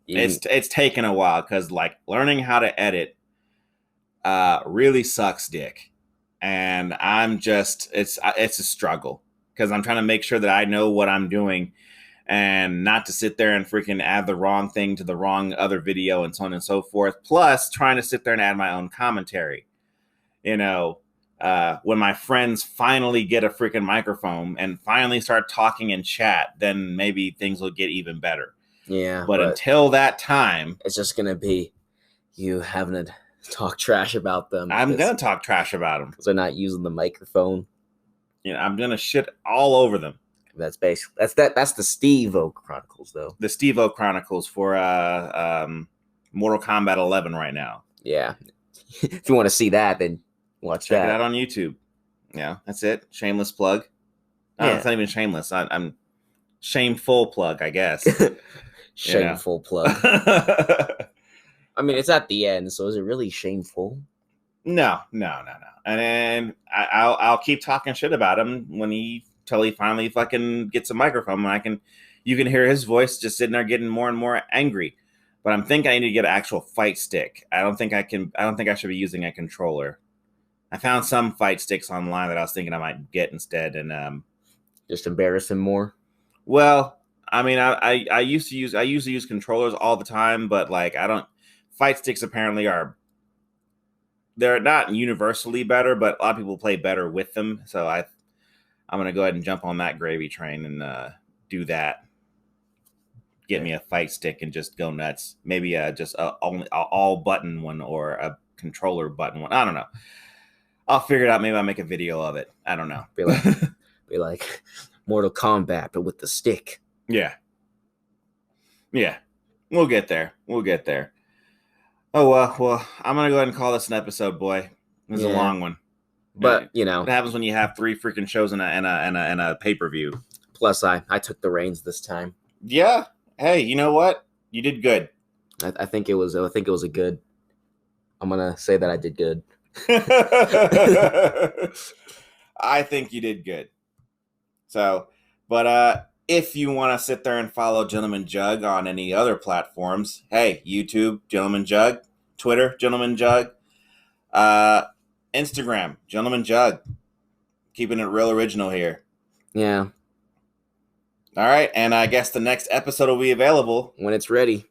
It's taken a while because like learning how to edit really sucks dick. And I'm just it's a struggle because I'm trying to make sure that I know what I'm doing and not to sit there and freaking add the wrong thing to the wrong other video and so on and so forth. Plus trying to sit there and add my own commentary. When my friends finally get a freaking microphone and finally start talking in chat, then maybe things will get even better. Yeah. But until that time, it's just going to be you having to talk trash about them. I'm going to talk trash about them. Because they're not using the microphone. I'm going to shit all over them. That's basically that's the Steve-O Chronicles, though. The Steve-O Chronicles for Mortal Kombat 11 right now. Yeah. If you want to see that, then watch Check it out on YouTube. Yeah, that's it. Shameless plug. No, it's not even shameless. I'm shameful plug, I guess. Shameful plug. I mean, it's at the end, so is it really shameful? No. And I'll keep talking shit about him till he finally fucking gets a microphone, and you can hear his voice just sitting there getting more and more angry. But I'm thinking I need to get an actual fight stick. I don't think I should be using a controller. I found some fight sticks online that I was thinking I might get instead, and just embarrass him more. Well, I mean, I usually use controllers all the time, but like fight sticks apparently they're not universally better, but a lot of people play better with them. So I'm gonna go ahead and jump on that gravy train and do that. Get me a fight stick and just go nuts. Maybe just only all button one or a controller button one. I don't know. I'll figure it out. Maybe I'll make a video of it. I don't know. Be like Mortal Kombat, but with the stick. Yeah. We'll get there. Oh well, I'm gonna go ahead and call this an episode, boy. This is a long one. But what happens when you have 3 freaking shows and a pay-per-view? Plus, I took the reins this time. Yeah. Hey, you know what? You did good. I think it was a good. I'm gonna say that I did good. I think you did good. So, but if you want to sit there and follow Gentleman Jugg on any other platforms, hey, YouTube, Gentleman Jugg, Twitter, Gentleman Jugg, Instagram, Gentleman Jugg. Keeping it real original here. Yeah. All right, and I guess the next episode will be available when it's ready.